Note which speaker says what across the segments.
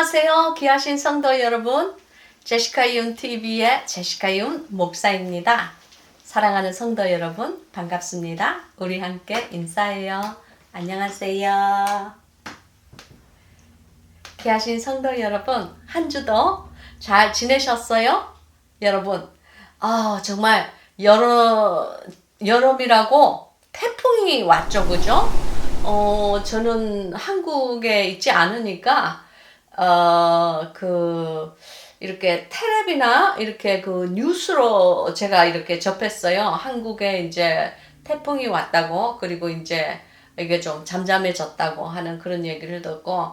Speaker 1: 안녕하세요. 귀하신 성도 여러분. 제시카 윤 TV의 제시카 윤 목사입니다. 사랑하는 성도 여러분, 반갑습니다. 우리 함께 인사해요. 안녕하세요. 귀하신 성도 여러분, 한 주도 잘 지내셨어요? 여러분, 정말 여름이라고 태풍이 왔죠, 그죠? 저는 한국에 있지 않으니까 이렇게 텔레비나 이렇게 그 뉴스로 제가 이렇게 접했어요. 한국에 이제 태풍이 왔다고, 그리고 이제 이게 좀 잠잠해졌다고 하는 그런 얘기를 듣고,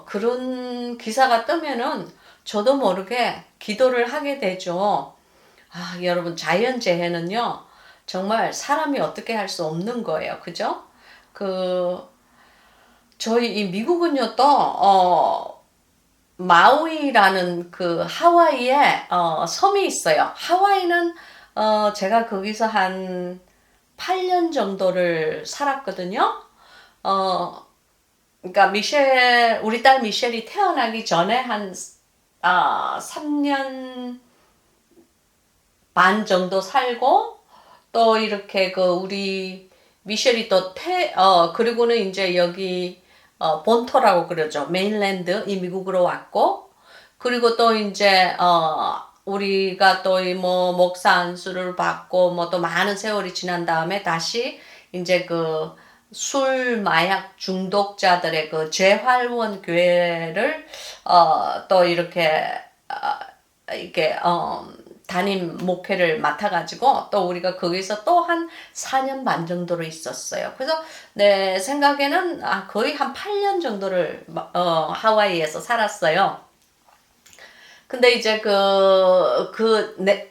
Speaker 1: 그런 기사가 뜨면은 저도 모르게 기도를 하게 되죠. 여러분, 자연재해는요, 정말 사람이 어떻게 할 수 없는 거예요. 그죠? 저희 이 미국은요, 또, 마우이라는 그 하와이에 섬이 있어요. 하와이는 제가 거기서 한 8년 정도를 살았거든요. 그러니까 우리 딸 미셸이 태어나기 전에 한 3년 반 정도 살고, 또 이렇게 우리 미셸이 그리고는 이제 여기 본토라고 그러죠. 메인랜드, 이 미국으로 왔고, 그리고 또 이제, 우리가 또 뭐, 목사 안수를 받고, 뭐 또 많은 세월이 지난 다음에 다시 이제 술, 마약 중독자들의 재활원 교회를, 또 이렇게, 담임 목회를 맡아가지고 또 우리가 거기서 또 한 4년 반 정도로 있었어요. 그래서 내 생각에는 거의 한 8년 정도를 하와이에서 살았어요. 근데 이제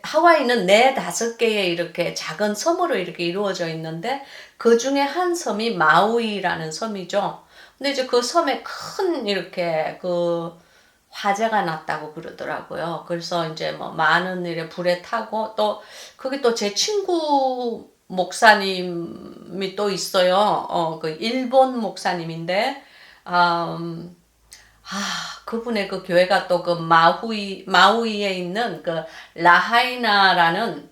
Speaker 1: 하와이는 4-5개의 이렇게 작은 섬으로 이렇게 이루어져 있는데, 그 중에 한 섬이 마우이라는 섬이죠. 근데 이제 그 섬에 큰 이렇게 화재가 났다고 그러더라고요. 그래서 이제 뭐 많은 일에 불에 타고, 또 거기 또 제 친구 목사님이 또 있어요. 그 일본 목사님인데, 그분의 그 교회가 또 마우이에 있는 라하이나는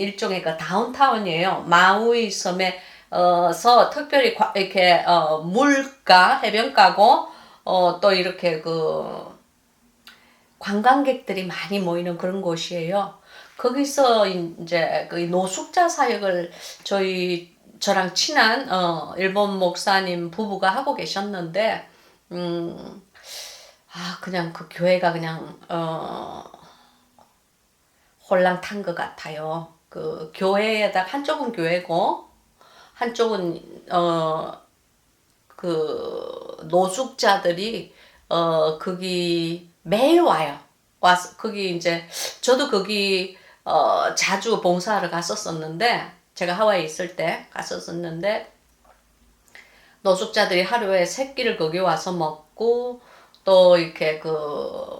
Speaker 1: 일종의 다운타운이에요. 마우이 섬에, 특별히 이렇게, 해변가고, 또 이렇게 관광객들이 많이 모이는 그런 곳이에요. 거기서 이제 노숙자 사역을 저랑 친한, 일본 목사님 부부가 하고 계셨는데, 그냥 그 교회가 그냥, 홀랑탄 것 같아요. 그 교회에다 한쪽은 교회고, 한쪽은, 노숙자들이, 거기 매일 와요. 와서, 거기 이제, 저도 거기, 자주 봉사하러 갔었었는데, 제가 하와이에 있을 때 갔었었는데, 노숙자들이 하루에 3끼를 거기 와서 먹고, 또 이렇게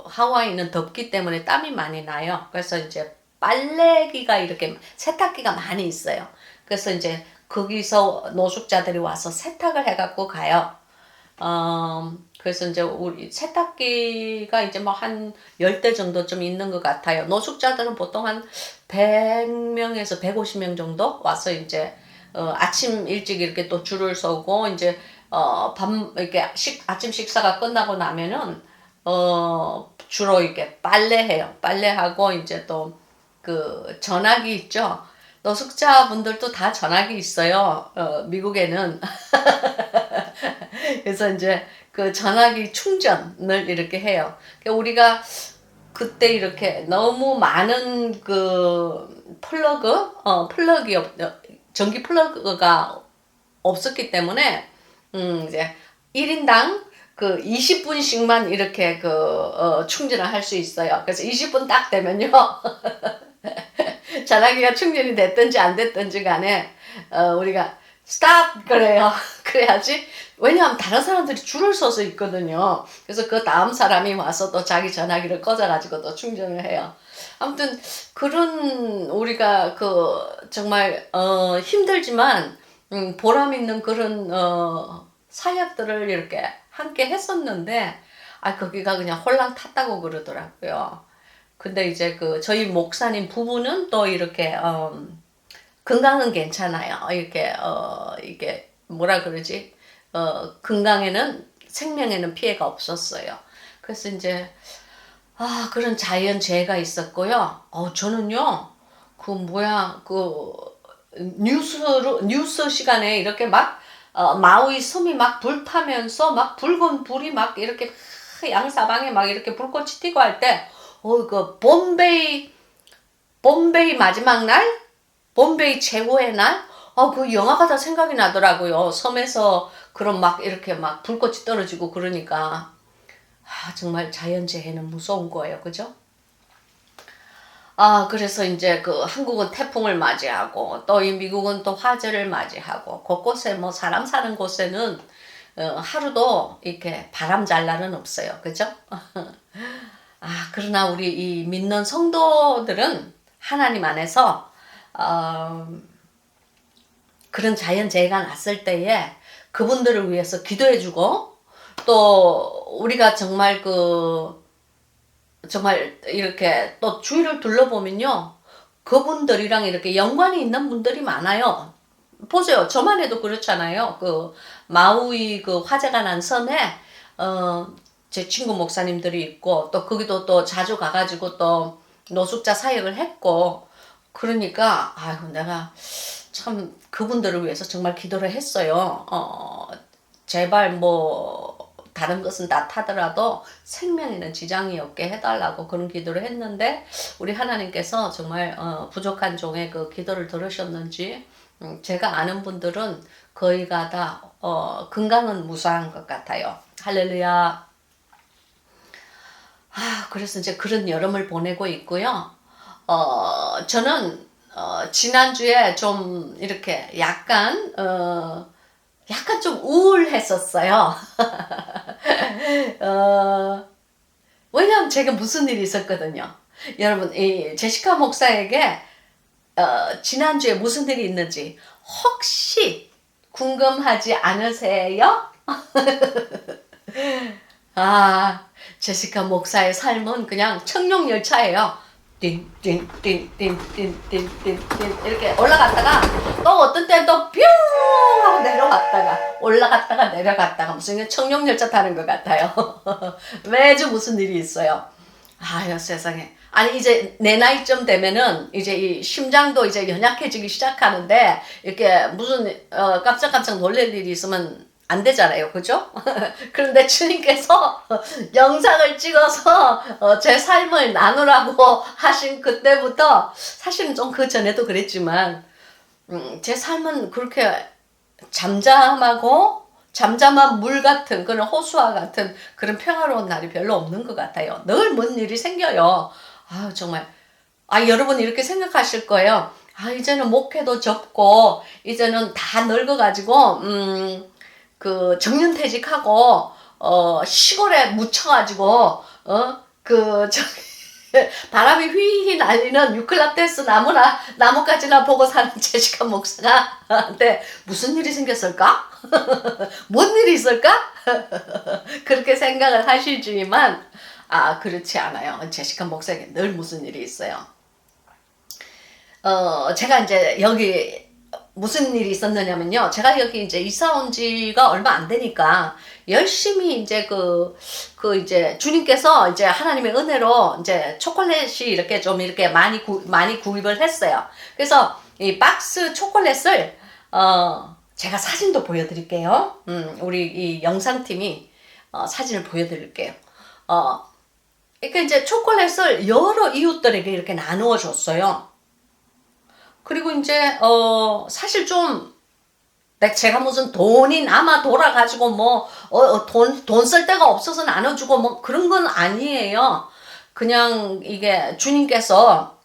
Speaker 1: 하와이는 덥기 때문에 땀이 많이 나요. 그래서 이제 빨래기가 이렇게 세탁기가 많이 있어요. 그래서 이제 거기서 노숙자들이 와서 세탁을 해갖고 가요. 그래서 이제 우리 세탁기가 이제 뭐 한 10대 정도 좀 있는 것 같아요. 노숙자들은 보통 한 100명에서 150명 정도 와서 이제 아침 일찍 이렇게 또 줄을 서고, 이제 이렇게 아침 식사가 끝나고 나면은 주로 이렇게 빨래해요. 빨래하고, 이제 또 전화기 있죠. 노숙자분들도 다 전화기 있어요. 미국에는. 그래서 이제 전화기 충전을 이렇게 해요. 그러니까 우리가 그때 이렇게 너무 많은 전기 플러그가 없었기 때문에, 이제 1인당 20분씩만 이렇게 충전을 할 수 있어요. 그래서 20분 딱 되면요. 전화기가 충전이 됐든지 안 됐든지 간에, 우리가 스탑 그래요. 그래야지. 왜냐하면 다른 사람들이 줄을 서서 있거든요. 그래서 그 다음 사람이 와서 또 자기 전화기를 꽂아가지고 또 충전을 해요. 아무튼 그런, 우리가 정말 힘들지만 보람 있는 그런 사역들을 이렇게 함께 했었는데, 거기가 그냥 홀랑 탔다고 그러더라고요. 근데 이제 저희 목사님 부부는 또 이렇게, 건강은 괜찮아요. 이게, 뭐라 그러지? 건강에는, 생명에는 피해가 없었어요. 그래서 이제, 그런 자연재해가 있었고요. 저는요, 뉴스 시간에 이렇게 막, 마우이 섬이 막 불타면서 막 붉은 불이 막 이렇게 양사방에 막 이렇게 불꽃이 튀고 할 때, 본베이 마지막 날? 본베이 최고의 날? 그 영화가 다 생각이 나더라고요. 섬에서 그런 막 이렇게 막 불꽃이 떨어지고 그러니까. 정말 자연재해는 무서운 거예요. 그죠? 그래서 이제 한국은 태풍을 맞이하고, 또 이 미국은 또 화재를 맞이하고, 곳곳에 뭐 사람 사는 곳에는, 하루도 이렇게 바람 잘 날은 없어요. 그죠? 그러나 우리 이 믿는 성도들은 하나님 안에서, 그런 자연재해가 났을 때에 그분들을 위해서 기도해주고, 또 우리가 정말 이렇게 또 주위를 둘러보면요, 그분들이랑 이렇게 연관이 있는 분들이 많아요. 보세요. 저만 해도 그렇잖아요. 마우이 화재가 난 섬에 제 친구 목사님들이 있고, 또 거기도 또 자주 가가지고 또 노숙자 사역을 했고, 그러니까 내가 참 그분들을 위해서 정말 기도를 했어요. 제발 다른 것은 다 타더라도 생명에는 지장이 없게 해달라고 그런 기도를 했는데, 우리 하나님께서 정말 부족한 종의 그 기도를 들으셨는지, 제가 아는 분들은 거의가 다 건강은 무사한 것 같아요. 할렐루야. 그래서 이제 그런 여름을 보내고 있고요. 저는 지난주에 좀 이렇게 약간 좀 우울했었어요. 왜냐면 제가 무슨 일이 있었거든요. 여러분, 이 제시카 목사에게 지난주에 무슨 일이 있는지 혹시 궁금하지 않으세요? 제시카 목사의 삶은 그냥 청룡열차예요. 띵띵띵띵띵띵띵띵 이렇게 올라갔다가, 또 어떤 때는 또 뿅 하고 내려갔다가 올라갔다가 내려갔다가 무슨 청룡열차 타는 것 같아요. 매주 무슨 일이 있어요. 세상에. 이제 내 나이쯤 되면은 이제 이 심장도 이제 연약해지기 시작하는데, 이렇게 무슨 깜짝깜짝 놀랄 일이 있으면 안 되잖아요. 그죠? 그런데 주님께서 영상을 찍어서 제 삶을 나누라고 하신 그때부터, 사실은 좀 그 전에도 그랬지만, 제 삶은 그렇게 잠잠한 물 같은 그런 호수와 같은 그런 평화로운 날이 별로 없는 것 같아요. 늘 뭔 일이 생겨요. 정말. 여러분 이렇게 생각하실 거예요. 이제는 목회도 접고, 이제는 다 늙어가지고, 정년퇴직하고, 시골에 묻혀가지고, 바람이 휘휘 날리는 유클라테스 나무까지나 보고 사는 제시카 목사한테 무슨 일이 생겼을까? 뭔 일이 있을까? 그렇게 생각을 하시지만, 그렇지 않아요. 제시카 목사에게 늘 무슨 일이 있어요. 제가 이제 여기 무슨 일이 있었느냐면요. 제가 여기 이제 이사 온 지가 얼마 안 되니까 열심히 이제 이제 주님께서 이제 하나님의 은혜로 이제 초콜릿이 이렇게 좀 이렇게 많이 구입을 했어요. 그래서 이 박스 초콜릿을 제가 사진도 보여드릴게요. 우리 이 영상팀이 사진을 보여드릴게요. 그러니까 이제 초콜릿을 여러 이웃들에게 이렇게 나누어 줬어요. 그리고 이제 사실 좀 제가 무슨 돈이 남아 돌아가지고 돈 쓸 데가 없어서 나눠주고 그런 건 아니에요. 그냥 이게 주님께서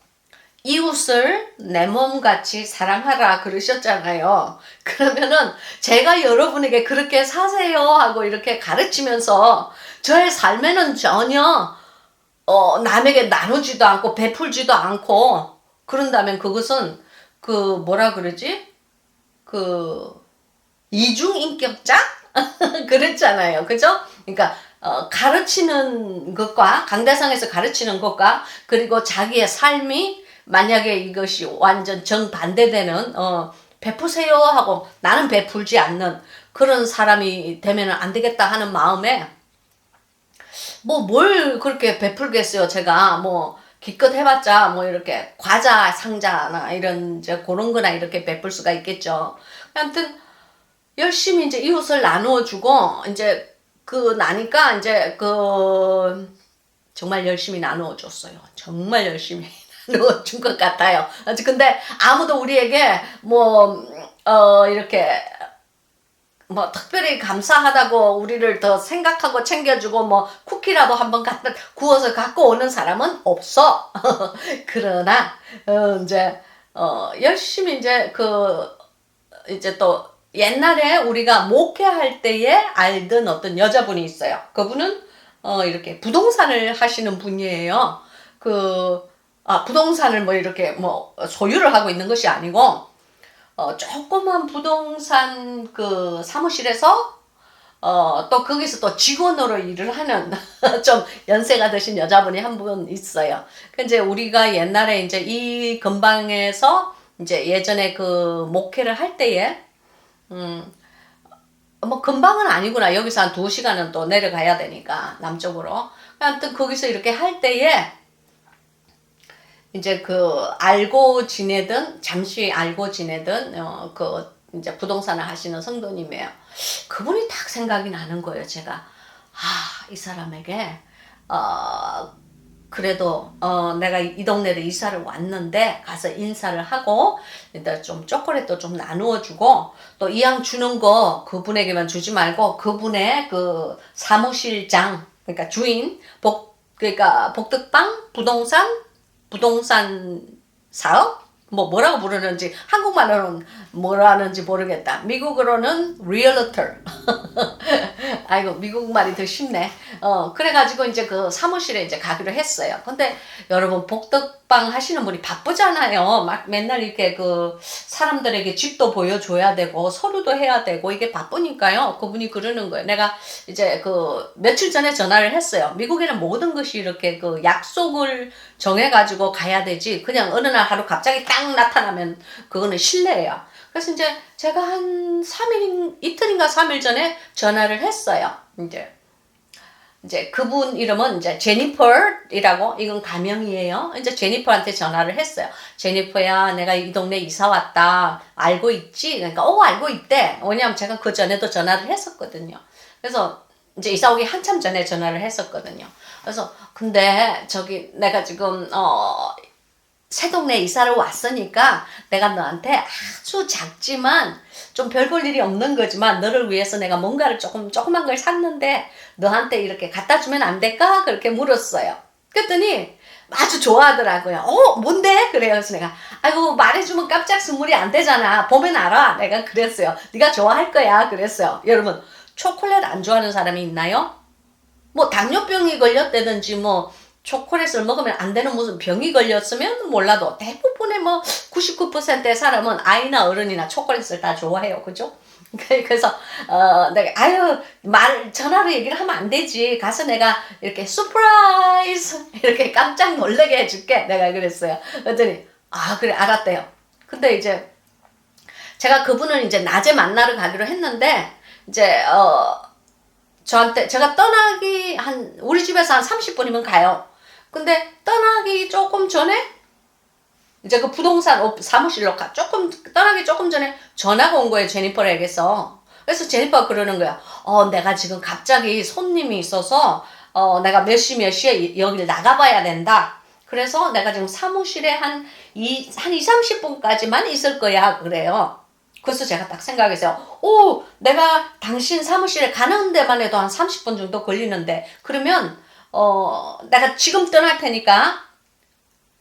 Speaker 1: 이웃을 내 몸같이 사랑하라 그러셨잖아요. 그러면은 제가 여러분에게 그렇게 사세요 하고 이렇게 가르치면서 저의 삶에는 전혀 남에게 나누지도 않고 베풀지도 않고 그런다면 그것은 뭐라 그러지? 이중인격자? 그랬잖아요. 그죠? 그러니까 가르치는 것과 강대상에서 가르치는 것과 그리고 자기의 삶이 만약에 이것이 완전 정반대되는 베푸세요 하고 나는 베풀지 않는 그런 사람이 되면 안 되겠다 하는 마음에 뭐 뭘 그렇게 베풀겠어요. 제가 뭐 기껏 해봤자 뭐 이렇게 과자 상자나 이런 이제 그런 거나 이렇게 베풀 수가 있겠죠. 아무튼 열심히 이제 이웃을 나누어 주고 이제 그 나니까 이제 그 정말 열심히 나누어 줬어요. 정말 열심히 나누어 준 것 같아요. 근데 아무도 우리에게 뭐 이렇게 뭐 특별히 감사하다고 우리를 더 생각하고 챙겨주고 뭐 쿠키라도 한번 갖다 구워서 갖고 오는 사람은 없어. 그러나 이제 열심히 이제 이제 또 옛날에 우리가 목회할 때에 알던 어떤 여자분이 있어요. 그분은 이렇게 부동산을 하시는 분이에요. 부동산을 뭐 이렇게 뭐 소유를 하고 있는 것이 아니고 조그만 부동산 그 사무실에서 또 거기서 또 직원으로 일을 하는 좀 연세가 드신 여자분이 한 분 있어요. 이제 우리가 옛날에 이제 이 근방에서 이제 예전에 그 목회를 할 때에 뭐 금방은 아니구나. 여기서 한 2시간은 또 내려가야 되니까 남쪽으로. 아무튼 거기서 이렇게 할 때에 이제 잠시 알고 지내던 이제 부동산을 하시는 성도님이에요. 그분이 딱 생각이 나는 거예요. 제가 이 사람에게 그래도 내가 이 동네로 이사를 왔는데 가서 인사를 하고 일단 좀 초콜릿도 좀 나누어 주고 또 이왕 주는 거 그분에게만 주지 말고 그분의 그 사무실장 그러니까 주인 그러니까 복덕방 부동산 사업? 뭐라고 부르는지 한국말로는 뭐라는지 모르겠다. 미국으로는 realtor. 아이고 미국 말이 더 쉽네. 그래가지고 이제 그 사무실에 이제 가기로 했어요. 근데 여러분 복덕방 하시는 분이 바쁘잖아요. 막 맨날 이렇게 그 사람들에게 집도 보여줘야 되고 서류도 해야 되고 이게 바쁘니까요. 그분이 그러는 거예요. 내가 이제 며칠 전에 전화를 했어요. 미국에는 모든 것이 이렇게 약속을 정해가지고 가야 되지. 그냥 어느 날 하루 갑자기 딱 나타나면 그거는 실례예요. 그래서 이제 제가 한 이틀인가 3일 전에 전화를 했어요. 이제 그분 이름은 이제 제니퍼이라고, 이건 가명이에요. 이제 제니퍼한테 전화를 했어요. 제니퍼야, 내가 이 동네 이사 왔다. 알고 있지? 그러니까, 알고 있대. 왜냐면 제가 그 전에도 전화를 했었거든요. 그래서 이제 이사 오기 한참 전에 전화를 했었거든요. 그래서, 근데 내가 지금, 새 동네 이사를 왔으니까 내가 너한테 아주 작지만 좀 별 볼 일이 없는 거지만 너를 위해서 내가 뭔가를 조그만 걸 샀는데 너한테 이렇게 갖다 주면 안 될까? 그렇게 물었어요. 그랬더니 아주 좋아하더라고요. 뭔데? 그래요. 그래서 내가 아이고 말해주면 깜짝 선물이 안 되잖아. 보면 알아. 내가 그랬어요. 네가 좋아할 거야. 그랬어요. 여러분 초콜릿 안 좋아하는 사람이 있나요? 뭐 당뇨병이 걸렸다든지 뭐 초콜릿을 먹으면 안 되는 무슨 병이 걸렸으면 몰라도 대부분의 뭐 99%의 사람은 아이나 어른이나 초콜릿을 다 좋아해요. 그죠? 그래서 내가 전화로 얘기를 하면 안 되지. 가서 내가 이렇게 서프라이즈 이렇게 깜짝 놀라게 해줄게. 내가 그랬어요. 그랬더니 그래 알았대요. 근데 이제 제가 그분을 이제 낮에 만나러 가기로 했는데 이제 저한테 제가 떠나기 우리 집에서 한 30분이면 가요. 근데 떠나기 조금 전에 이제 그 부동산 사무실로 떠나기 조금 전에 전화가 온 거예요. 제니퍼에게서. 그래서 제니퍼가 그러는 거야. 내가 지금 갑자기 손님이 있어서 내가 몇 시에 여기를 나가봐야 된다. 그래서 내가 지금 사무실에 한 30분까지만 있을 거야. 그래요. 그래서 제가 딱 생각했어요. 내가 당신 사무실에 가는 데만 해도 한 30분 정도 걸리는데 그러면 내가 지금 떠날 테니까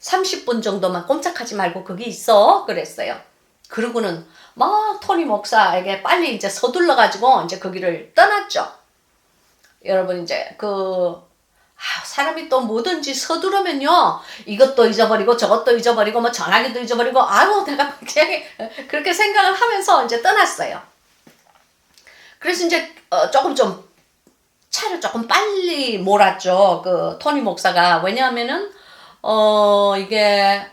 Speaker 1: 30분 정도만 꼼짝하지 말고 거기 있어. 그랬어요. 그러고는 막 토니 목사에게 빨리 이제 서둘러가지고 이제 거기를 떠났죠. 여러분 이제 사람이 또 뭐든지 서두르면요. 이것도 잊어버리고 저것도 잊어버리고 뭐 전화기도 잊어버리고 내가 그냥 그렇게 생각을 하면서 이제 떠났어요. 그래서 이제 조금 좀 차를 조금 빨리 몰았죠. 그 토니 목사가. 왜냐하면은 이게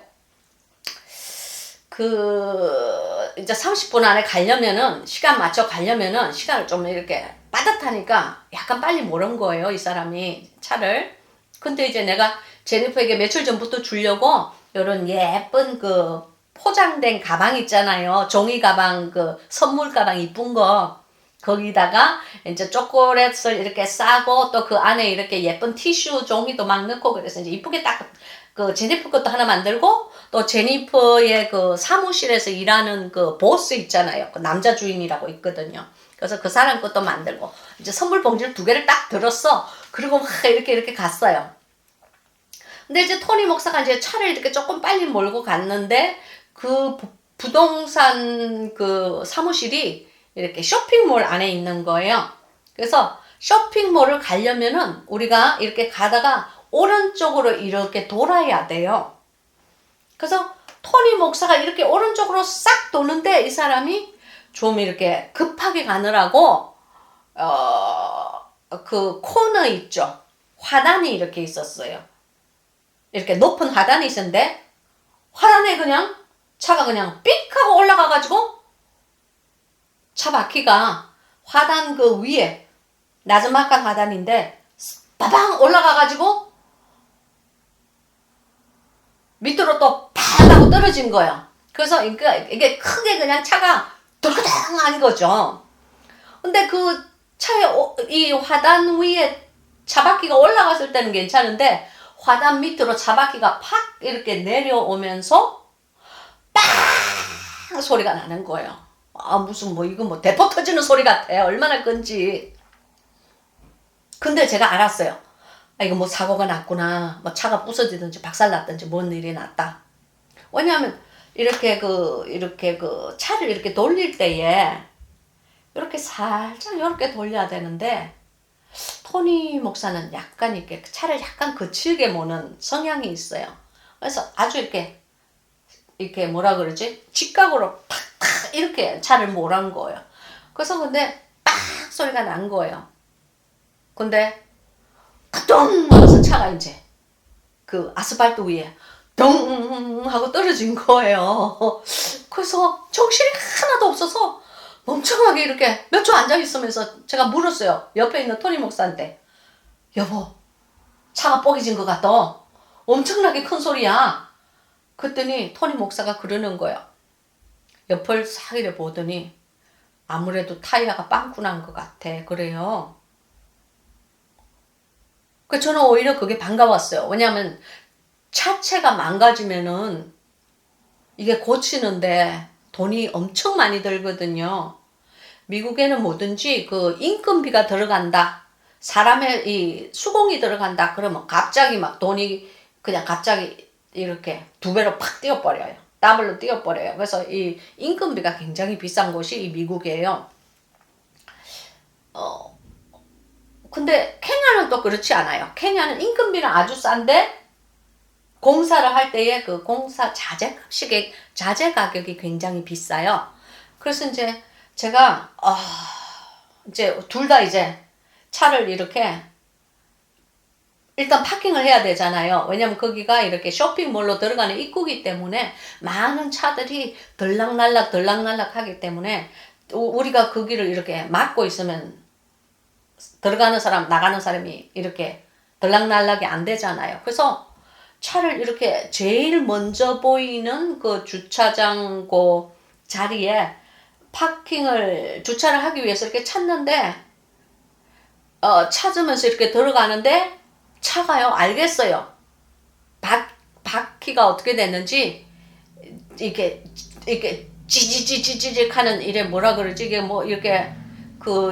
Speaker 1: 이제 30분 안에 가려면은, 시간 맞춰 가려면은, 시간을 좀 이렇게 빠듯하니까 약간 빨리 모른 거예요, 이 사람이, 차를. 근데 이제 내가 제니퍼에게 며칠 전부터 주려고, 요런 예쁜 포장된 가방 있잖아요. 종이 가방, 선물 가방 이쁜 거. 거기다가 이제 초콜릿을 이렇게 싸고, 또 그 안에 이렇게 예쁜 티슈 종이도 막 넣고, 그래서 이제 이쁘게 딱, 제니퍼 것도 하나 만들고, 또 제니퍼의 사무실에서 일하는 보스 있잖아요. 그 남자 주인이라고 있거든요. 그래서 그 사람 것도 만들고, 이제 선물 봉지를 2개를 딱 들었어. 그리고 막 이렇게 갔어요. 근데 이제 토니 목사가 이제 차를 이렇게 조금 빨리 몰고 갔는데, 부동산 사무실이 이렇게 쇼핑몰 안에 있는 거예요. 그래서 쇼핑몰을 가려면은 우리가 이렇게 가다가 오른쪽으로 이렇게 돌아야 돼요. 그래서 토니 목사가 이렇게 오른쪽으로 싹 도는데, 이 사람이 좀 이렇게 급하게 가느라고 그 코너 있죠. 화단이 이렇게 있었어요. 이렇게 높은 화단이 있었는데, 화단에 그냥 차가 그냥 삑 하고 올라가가지고 차 바퀴가 화단 위에, 나즈막한 화단인데 빠방 올라가가지고 밑으로 또 팍 하고 떨어진 거예요. 그래서 이게 크게 그냥 차가 돌그당한 거죠. 근데 차에 이 화단 위에 차바퀴가 올라갔을 때는 괜찮은데, 화단 밑으로 차바퀴가 팍 이렇게 내려오면서 빵 소리가 나는 거예요. 무슨 이거 대포 터지는 소리 같아. 얼마나 큰지. 근데 제가 알았어요. 이거 사고가 났구나. 차가 부서지든지 박살났든지 뭔 일이 났다. 왜냐하면 이렇게 차를 이렇게 돌릴 때에 이렇게 살짝 이렇게 돌려야 되는데, 토니 목사는 약간 이렇게 차를 약간 거칠게 모는 성향이 있어요. 그래서 아주 이렇게 뭐라 그러지? 직각으로 팍팍 이렇게 차를 몰은 거예요. 그래서 근데 빡 소리가 난 거예요. 근데 咚 하면서 차가 이제 아스팔트 위에 咚 하고 떨어진 거예요. 그래서 정신이 하나도 없어서 멍청하게 이렇게 몇 초 앉아 있으면서 제가 물었어요. 옆에 있는 토니 목사한테. 여보, 차가 뽀개진 것 같다. 엄청나게 큰 소리야. 그랬더니 토니 목사가 그러는 거예요. 옆을 싹 이래 보더니 아무래도 타이어가 빵꾸 난 것 같아. 그래요. 저는 오히려 그게 반가웠어요. 왜냐하면 차체가 망가지면은 이게 고치는데 돈이 엄청 많이 들거든요. 미국에는 뭐든지 인건비가 들어간다, 사람의 이 수공이 들어간다 그러면 갑자기 막 돈이 그냥 갑자기 이렇게 2배로 팍 뛰어버려요. 더블로 뛰어버려요. 그래서 이 인건비가 굉장히 비싼 곳이 이 미국이에요. 근데 케냐는 또 그렇지 않아요. 케냐는 인건비는 아주 싼데 공사를 할 때에 공사 자재 가격이 굉장히 비싸요. 그래서 이제 제가 이제 둘 다 이제 차를 이렇게 일단 파킹을 해야 되잖아요. 왜냐면 거기가 이렇게 쇼핑몰로 들어가는 입구이기 때문에 많은 차들이 들락날락 하기 때문에 우리가 거기를 이렇게 막고 있으면 들어가는 사람 나가는 사람이 이렇게 들락날락이 안 되잖아요. 그래서 차를 이렇게 제일 먼저 보이는 주차장 자리에 주차를 하기 위해서 이렇게 찾는데, 찾으면서 이렇게 들어가는데, 차가요, 알겠어요. 바퀴가 어떻게 됐는지, 이렇게 찌지직 하는, 뭐라 그러지? 이게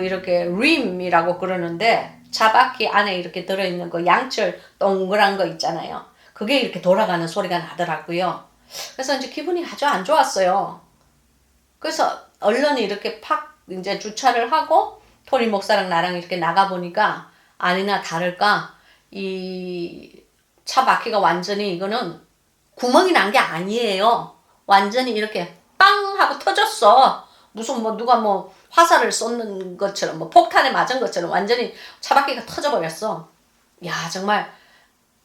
Speaker 1: 이렇게 림이라고 그러는데, 차 바퀴 안에 이렇게 들어있는 양철 동그란 거 있잖아요. 그게 이렇게 돌아가는 소리가 나더라고요. 그래서 이제 기분이 아주 안 좋았어요. 그래서 얼른 이렇게 이제 주차를 하고 토니 목사랑 나랑 이렇게 나가보니까 아니나 다를까 이 차 바퀴가 완전히 이거는 구멍이 난 게 아니에요. 완전히 이렇게 빵 하고 터졌어. 무슨 뭐 누가 뭐 화살을 쏘는 것처럼 뭐 폭탄에 맞은 것처럼 완전히 차바퀴가 터져버렸어. 야, 정말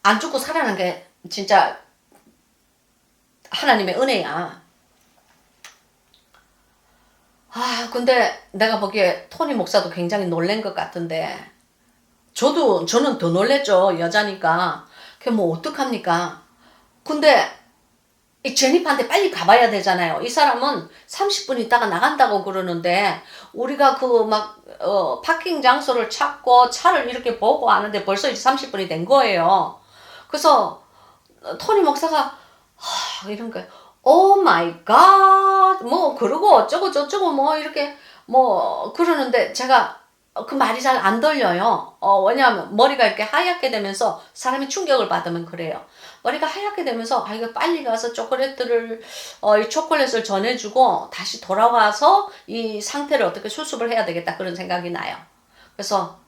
Speaker 1: 안 죽고 살아난 게 진짜 하나님의 은혜야. 아, 근데 내가 보기에 토니 목사도 굉장히 놀란 것 같은데, 저는 더 놀랬죠. 여자니까. 그게 뭐 어떡합니까? 근데 이 제니퍼한테 빨리 가봐야 되잖아요. 이 사람은 30분 있다가 나간다고 그러는데, 우리가 그 파킹 장소를 찾고 차를 이렇게 보고 하는데 벌써 이제 30분이 된 거예요. 그래서 토니 목사가 이런 거예요. 오 마이 갓 뭐 그러고 어쩌고 저쩌고 뭐 이렇게 뭐 그러는데 제가 그 말이 잘 안 들려요. 왜냐하면 머리가 이렇게 하얗게 되면서 사람이 충격을 받으면 그래요. 머리가 하얗게 되면서 이거 빨리 가서 이 초콜릿을 전해주고 다시 돌아와서 이 상태를 어떻게 수습을 해야 되겠다 그런 생각이 나요. 그래서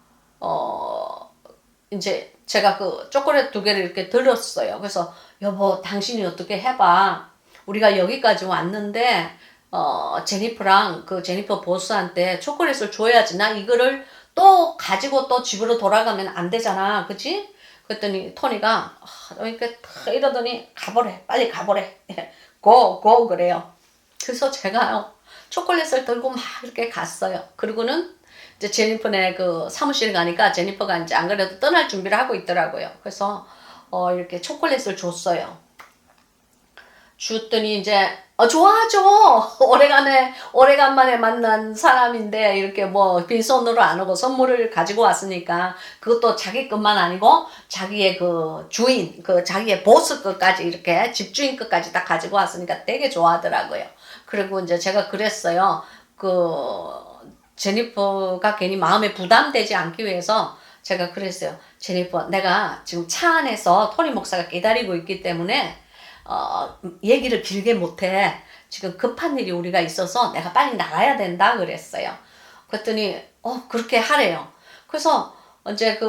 Speaker 1: 이제 제가 그 초콜릿 2개를 이렇게 들었어요. 그래서 여보 당신이 어떻게 해봐. 우리가 여기까지 왔는데 제니퍼랑 그 제니퍼 보스한테 초콜릿을 줘야지. 나 이거를 또 가지고 또 집으로 돌아가면 안 되잖아. 그치? 그랬더니 토니가 이렇게 이러더니 가보래. 빨리 가보래. 고 그래요. 그래서 제가요 초콜릿을 들고 막 이렇게 갔어요. 그리고는 이제 제니퍼네 그 사무실 가니까 제니퍼가 이제 안 그래도 떠날 준비를 하고 있더라고요. 그래서 이렇게 초콜릿을 줬어요. 줬더니 이제 좋아하죠. 오래간만에 만난 사람인데 이렇게 뭐 빈손으로 안 오고 선물을 가지고 왔으니까 그것도 자기 것만 아니고 자기의 그 주인, 그 자기의 보스 것까지 이렇게 집주인 것까지 다 가지고 왔으니까 되게 좋아하더라고요. 그리고 이제 제가 그랬어요. 제니퍼가 괜히 마음에 부담되지 않기 위해서 제가 그랬어요. 제니퍼, 내가 지금 차 안에서 토니 목사가 기다리고 있기 때문에 얘기를 길게 못해. 지금 급한 일이 우리가 있어서 내가 빨리 나가야 된다 그랬어요. 그랬더니 그렇게 하래요. 그래서 이제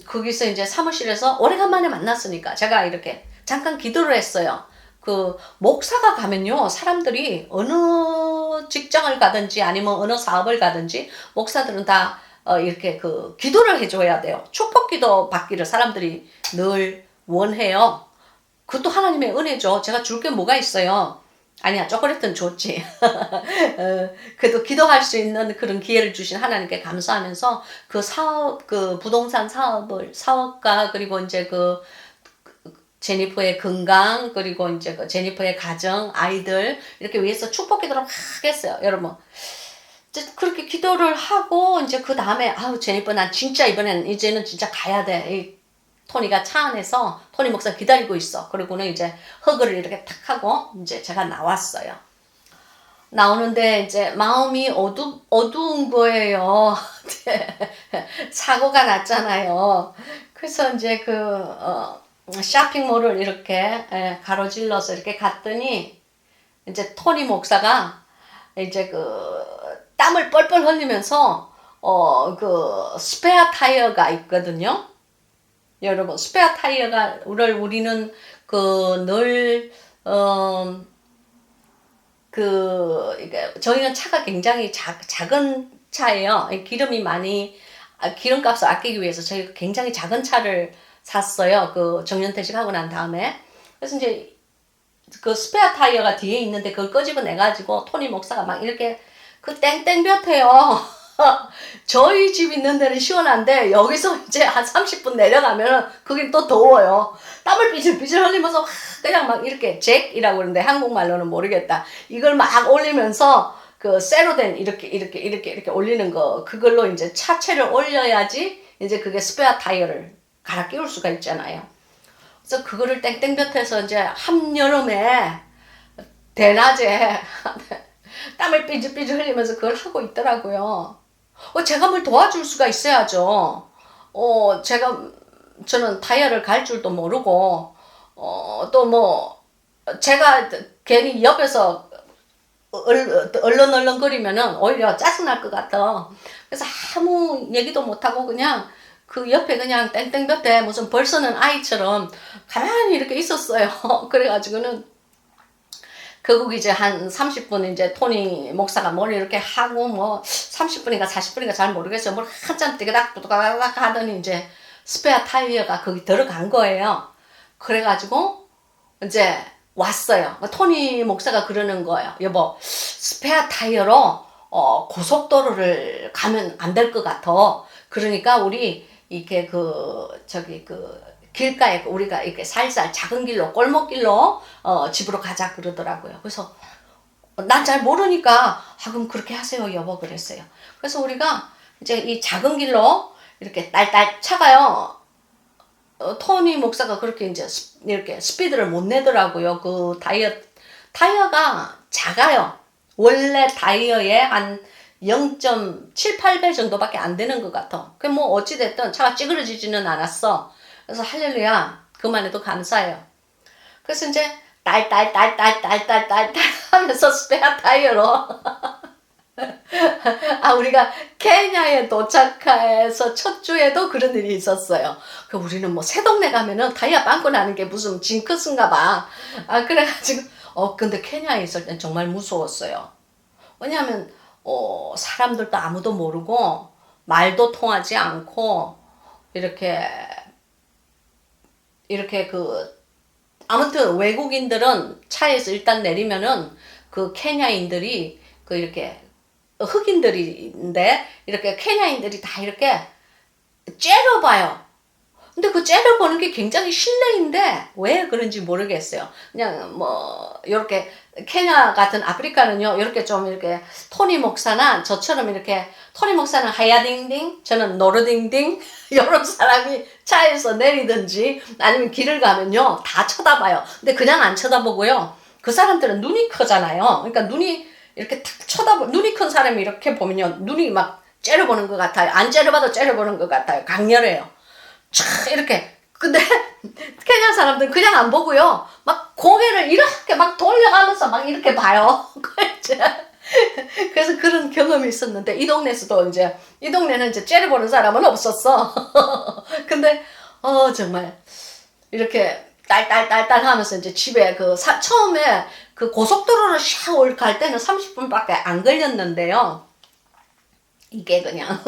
Speaker 1: 거기서 이제 사무실에서 오래간만에 만났으니까 제가 이렇게 잠깐 기도를 했어요. 그 목사가 가면요 사람들이 어느 직장을 가든지 아니면 어느 사업을 가든지 목사들은 다 이렇게 기도를 해줘야 돼요. 축복기도 받기를 사람들이 늘 원해요. 그것도 하나님의 은혜죠. 제가 줄 게 뭐가 있어요. 아니야, 초콜릿은 줬지. 그래도 기도할 수 있는 그런 기회를 주신 하나님께 감사하면서 그 부동산 사업가, 그리고 이제 제니퍼의 건강, 그리고 이제 제니퍼의 가정, 아이들, 이렇게 위해서 축복 기도를 막 했어요. 여러분. 이제 그렇게 기도를 하고, 이제 그 다음에, 제니퍼, 난 진짜 이제는 진짜 가야 돼. 토니가 차 안에서 토니 목사 기다리고 있어. 그리고는 이제 허그를 이렇게 탁 하고 이제 제가 나왔어요. 나오는데 이제 마음이 어두운 거예요. 사고가 났잖아요. 그래서 이제 쇼핑몰을 이렇게 가로질러서 이렇게 갔더니 이제 토니 목사가 이제 땀을 뻘뻘 흘리면서 스페어 타이어가 있거든요. 여러분, 스페어 타이어가 우리는 저희는 차가 굉장히 작은 차예요. 기름이 많이 기름값을 아끼기 위해서 저희가 굉장히 작은 차를 샀어요. 정년퇴직하고 난 다음에. 그래서 이제 스페어 타이어가 뒤에 있는데 그걸 끄집어내가지고 토니 목사가 막 이렇게 땡땡볕에요. 저희 집 있는 데는 시원한데 여기서 이제 한 30분 내려가면 거긴 또 더워요. 땀을 삐질삐질 흘리면서 그냥 막 이렇게 잭이라고 그러는데 한국말로는 모르겠다. 이걸 막 올리면서 쇠로 된 이렇게 올리는 그걸로 이제 차체를 올려야지 이제 그게 스페어 타이어를 갈아 끼울 수가 있잖아요. 그래서 그거를 땡땡볕에서 이제 한여름에 대낮에 땀을 삐질삐질 흘리면서 그걸 하고 있더라고요. 제가 뭘 도와줄 수가 있어야죠. 저는 타이어를 갈 줄도 모르고, 제가 괜히 옆에서 얼렁얼렁거리면은 오히려 짜증날 것 같아. 그래서 아무 얘기도 못하고 그냥 그 옆에 그냥 땡땡볕에 무슨 벌 서는 아이처럼 가만히 이렇게 있었어요. 그래가지고는 결국 이제 한 30분 이제 토니 목사가 뭘 이렇게 하고 뭐 30분인가 40분인가 잘 모르겠어요. 뭘 한참 띠그닥 뚜그닥 하더니 이제 스페어 타이어가 거기 들어간 거예요. 그래가지고 이제 왔어요. 토니 목사가 그러는 거예요. 여보, 스페어 타이어로 고속도로를 가면 안 될 것 같아. 그러니까 우리 이렇게 길가에 우리가 이렇게 살살 작은 길로 골목길로 집으로 가자 그러더라고요. 그래서 난 잘 모르니까 그럼 그렇게 하세요 여보 그랬어요. 그래서 우리가 이제 이 작은 길로 이렇게 딸딸 차가요. 토니 목사가 그렇게 이제 이렇게 스피드를 못 내더라고요. 그 타이어가 작아요. 원래 타이어의 한 0.78배 정도밖에 안 되는 것 같아. 그 뭐 어찌됐든 차가 찌그러지지는 않았어. 그래서 할렐루야 그만해도 감사해요. 그래서 이제 딸딸딸딸딸딸딸 하면서 스페어 타이어로 우리가 케냐에 도착해서 첫 주에도 그런 일이 있었어요. 그 우리는 뭐 새 동네 가면은 타이어 빵꾸 나는 게 무슨 징크스인가 봐. 그래가지고 근데 케냐에 있을 땐 정말 무서웠어요. 왜냐하면 사람들도 아무도 모르고 말도 통하지 않고 이렇게 아무튼 외국인들은 차에서 일단 내리면은 그 케냐인들이 이렇게 흑인들인데 이렇게 케냐인들이 다 이렇게 째려봐요. 근데 그 째려보는 게 굉장히 실례인데 왜 그런지 모르겠어요. 그냥 뭐 이렇게 케냐 같은 아프리카는요 이렇게 좀 이렇게 토니 목사나 저처럼 이렇게 토니 목사는 하야딩딩 저는 노르딩딩 이런 사람이 차에서 내리든지 아니면 길을 가면요 다 쳐다봐요. 근데 그냥 안 쳐다보고요 그 사람들은 눈이 크잖아요. 그러니까 눈이 이렇게 탁 눈이 큰 사람이 이렇게 보면요 눈이 막 째려보는 것 같아요. 안 째려봐도 째려보는 것 같아요. 강렬해요. 촥 이렇게. 근데 케냐 사람들은 그냥 안 보고요 막 고개를 이렇게 막 돌려가면서 막 이렇게 봐요. 그래서 그런 경험이 있었는데 이 동네는 이제 째려보는 사람은 없었어. 근데 정말 이렇게 딸딸딸딸 하면서 이제 집에 처음에 그 고속도로를 샥 갈 때는 30분밖에 안 걸렸는데요. 이게 그냥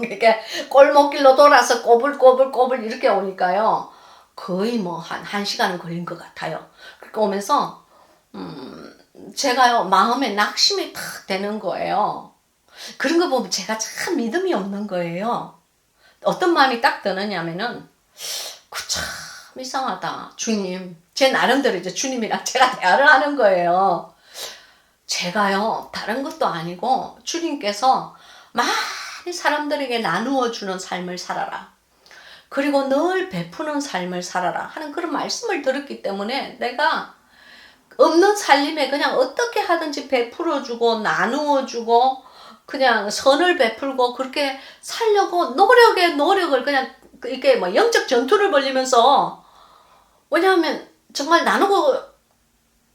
Speaker 1: 이게 골목길로 돌아서 꼬불꼬불 이렇게 오니까요. 거의 뭐 한 1시간은 걸린 것 같아요. 그렇게 오면서 제가요 마음에 낙심이 탁 되는 거예요. 그런 거 보면 제가 참 믿음이 없는 거예요. 어떤 마음이 딱 드느냐면은 참 이상하다. 주님. 제 나름대로 이제 주님이랑 제가 대화를 하는 거예요. 제가요 다른 것도 아니고 주님께서 많이 사람들에게 나누어 주는 삶을 살아라. 그리고 늘 베푸는 삶을 살아라 하는 그런 말씀을 들었기 때문에 내가 없는 살림에 그냥 어떻게 하든지 베풀어 주고 나누어 주고 그냥 선을 베풀고 그렇게 살려고 노력을 그냥 이렇게 뭐 영적 전투를 벌리면서 왜냐하면 정말 나누고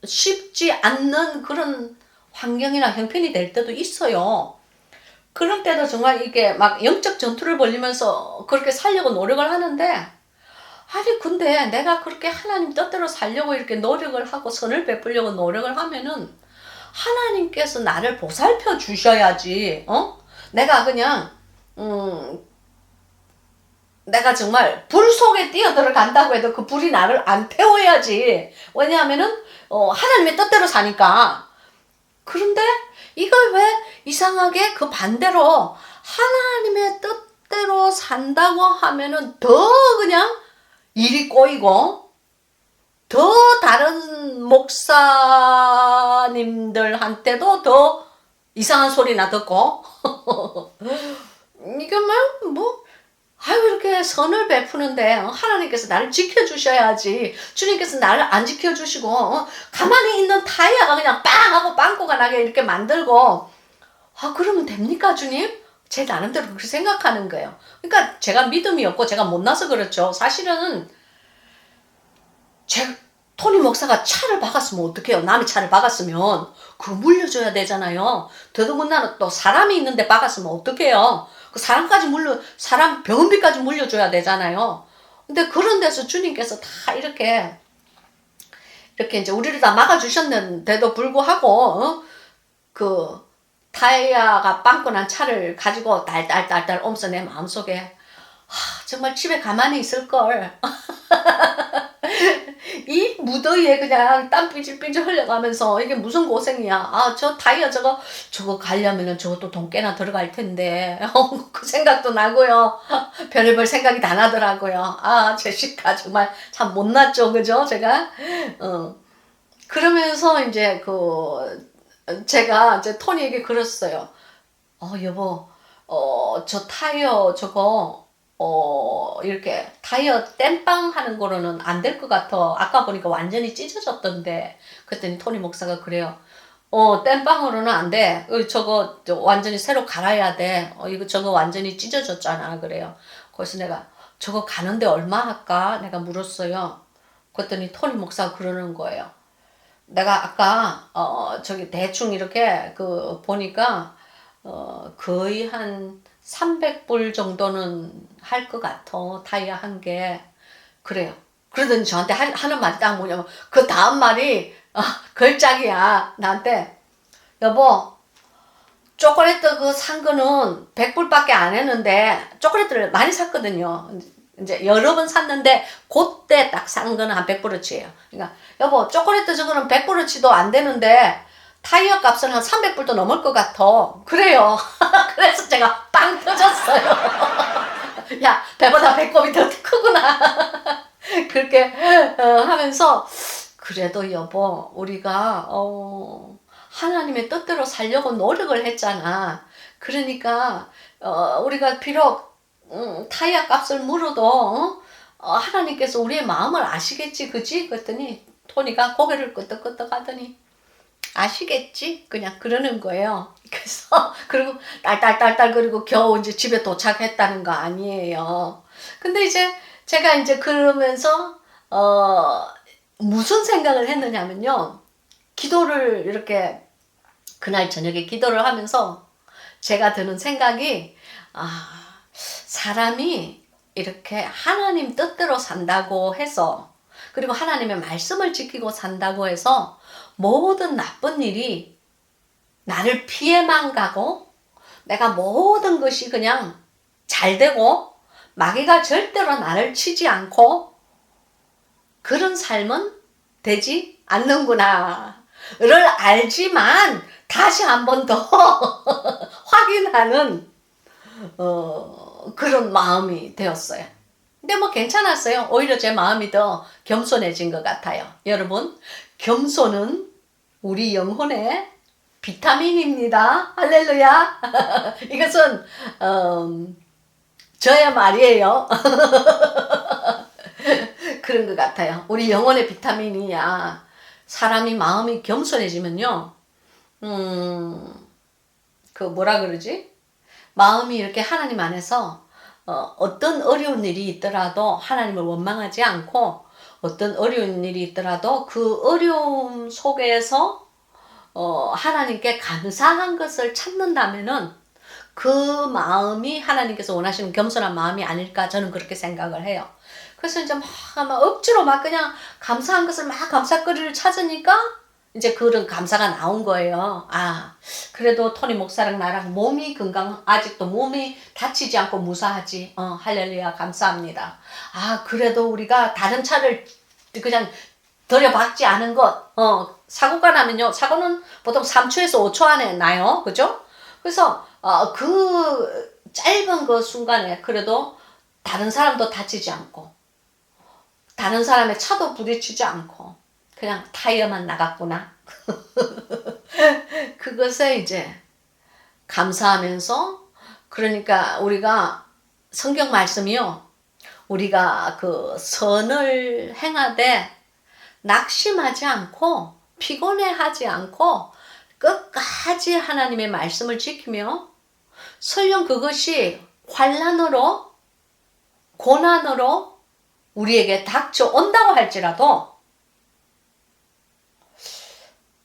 Speaker 1: 쉽지 않는 그런 환경이나 형편이 될 때도 있어요. 그럴 때도 정말 이게 막 영적 전투를 벌리면서 그렇게 살려고 노력을 하는데 근데 내가 그렇게 하나님 뜻대로 살려고 이렇게 노력을 하고 선을 베풀려고 노력을 하면은 하나님께서 나를 보살펴 주셔야지. 내가 그냥 내가 정말 불 속에 뛰어들어간다고 해도 그 불이 나를 안 태워야지. 왜냐하면은 하나님의 뜻대로 사니까. 그런데 이걸 왜 이상하게 그 반대로 하나님의 뜻대로 산다고 하면은 더 그냥 일이 꼬이고 더 다른 목사님들한테도 더 이상한 소리나 듣고 이게 뭐 이렇게 선을 베푸는데 하나님께서 나를 지켜주셔야지. 주님께서 나를 안 지켜주시고 가만히 있는 타이어가 그냥 빵 하고 빵꾸가 나게 이렇게 만들고 그러면 됩니까 주님? 제 나름대로 그렇게 생각하는 거예요. 그러니까 제가 믿음이 없고 제가 못나서 그렇죠. 사실은 토니 목사가 차를 박았으면 어떡해요? 남이 차를 박았으면 그거 물려줘야 되잖아요. 더더군다나 또 사람이 있는데 박았으면 어떡해요? 그 사람 병원비까지 물려줘야 되잖아요. 근데 그런 데서 주님께서 다 이렇게 이렇게 이제 우리를 다 막아주셨는데도 불구하고, 그 타이어가 빵꾸 난 차를 가지고 달달달달 오면서 내 마음속에 정말 집에 가만히 있을걸. 이 무더위에 그냥 땀 삐질삐질 흘려가면서 이게 무슨 고생이야. 저 타이어 저거 가려면은 저것도 돈 꽤나 들어갈 텐데. 그 생각도 나고요. 별의별 생각이 다 나더라고요. 제시카 정말 참 못났죠. 그죠? 제가. 그러면서 이제 제가 이제 토니에게 그랬어요. 여보, 저 타이어 저거, 이렇게 타이어 땜빵 하는 거로는 안 될 것 같아. 아까 보니까 완전히 찢어졌던데. 그랬더니 토니 목사가 그래요. 땜빵으로는 안 돼. 저거 완전히 새로 갈아야 돼. 저거 완전히 찢어졌잖아. 그래요. 그래서 내가 저거 가는데 얼마 할까? 내가 물었어요. 그랬더니 토니 목사가 그러는 거예요. 내가 아까 저기 대충 이렇게 보니까 거의 한 300불 정도는 할 것 같아. 타이어 한 개. 그래요. 그러더니 저한테 하는 말이 딱 뭐냐면 그 다음 말이 걸작이야. 나한테 여보 초콜릿 산 거는 100불밖에 안 했는데 초콜릿을 많이 샀거든요. 이제 여러 번 샀는데 그때 딱 산 거는 한 100불어치예요. 그러니까 여보 초콜릿 저거는 100불어치도 안 되는데 타이어 값은 한 300불도 넘을 것 같아. 그래요. 그래서 제가 빵 터졌어요. 야, 배보다 배꼽이 더 크구나. 그렇게 하면서 그래도 여보 우리가 하나님의 뜻대로 살려고 노력을 했잖아. 그러니까 우리가 비록 타이어 값을 물어도 하나님께서 우리의 마음을 아시겠지 그지? 그랬더니 토니가 고개를 끄덕끄덕 하더니 아시겠지? 그냥 그러는 거예요. 그래서 그리고 딸딸딸딸 그리고 겨우 이제 집에 도착했다는 거 아니에요. 근데 이제 제가 이제 그러면서 무슨 생각을 했느냐면요. 기도를 이렇게 그날 저녁에 기도를 하면서 제가 드는 생각이 사람이 이렇게 하나님 뜻대로 산다고 해서 그리고 하나님의 말씀을 지키고 산다고 해서 모든 나쁜 일이 나를 피해만 가고 내가 모든 것이 그냥 잘 되고 마귀가 절대로 나를 치지 않고 그런 삶은 되지 않는구나 를 알지만 다시 한 번 더 확인하는 그런 마음이 되었어요. 근데 뭐 괜찮았어요. 오히려 제 마음이 더 겸손해진 것 같아요. 여러분, 겸손은 우리 영혼의 비타민입니다. 할렐루야. 이것은 저의 말이에요. 그런 것 같아요. 우리 영혼의 비타민이야. 사람이 마음이 겸손해지면요. 뭐라 그러지? 마음이 이렇게 하나님 안에서 어떤 어려운 일이 있더라도 하나님을 원망하지 않고 어떤 어려운 일이 있더라도 그 어려움 속에서 하나님께 감사한 것을 찾는다면은 그 마음이 하나님께서 원하시는 겸손한 마음이 아닐까 저는 그렇게 생각을 해요. 그래서 이제 막 억지로 막 그냥 감사한 것을 막 감사거리를 찾으니까 이제 그런 감사가 나온 거예요. 그래도 토니 목사랑 나랑 몸이 아직도 몸이 다치지 않고 무사하지. 할렐루야, 감사합니다. 그래도 우리가 다른 차를 그냥 들여박지 않은 것, 사고가 나면요, 사고는 보통 3초에서 5초 안에 나요. 그죠? 그래서, 그 짧은 그 순간에 그래도 다른 사람도 다치지 않고, 다른 사람의 차도 부딪히지 않고, 그냥 타이어만 나갔구나. 그것에 이제 감사하면서 그러니까 우리가 성경 말씀이요. 우리가 그 선을 행하되 낙심하지 않고 피곤해하지 않고 끝까지 하나님의 말씀을 지키며 설령 그것이 환난으로 고난으로 우리에게 닥쳐온다고 할지라도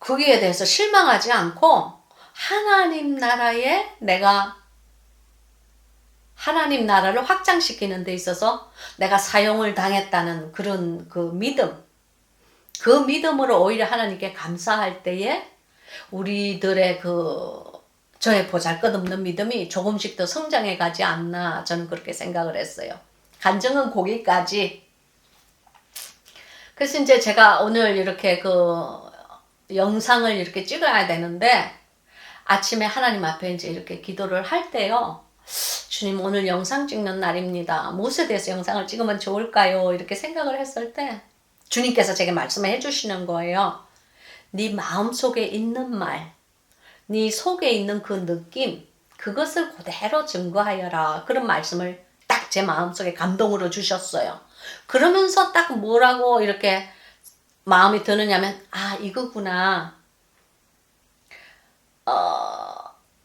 Speaker 1: 거기에 대해서 실망하지 않고 하나님 나라에 내가 하나님 나라를 확장시키는 데 있어서 내가 사용을 당했다는 그런 그 믿음 그 믿음으로 오히려 하나님께 감사할 때에 우리들의 저의 보잘것없는 믿음이 조금씩 더 성장해 가지 않나 저는 그렇게 생각을 했어요. 간증은 거기까지. 그래서 이제 제가 오늘 이렇게 영상을 이렇게 찍어야 되는데 아침에 하나님 앞에 이제 이렇게 기도를 할 때요. 주님 오늘 영상 찍는 날입니다. 무엇에 대해서 영상을 찍으면 좋을까요? 이렇게 생각을 했을 때 주님께서 제게 말씀을 해주시는 거예요. 네 마음속에 있는 말, 네 속에 있는 그 느낌, 그것을 그대로 증거하여라. 그런 말씀을 딱 제 마음속에 감동으로 주셨어요. 그러면서 딱 뭐라고 이렇게 마음이 드느냐면 이거구나.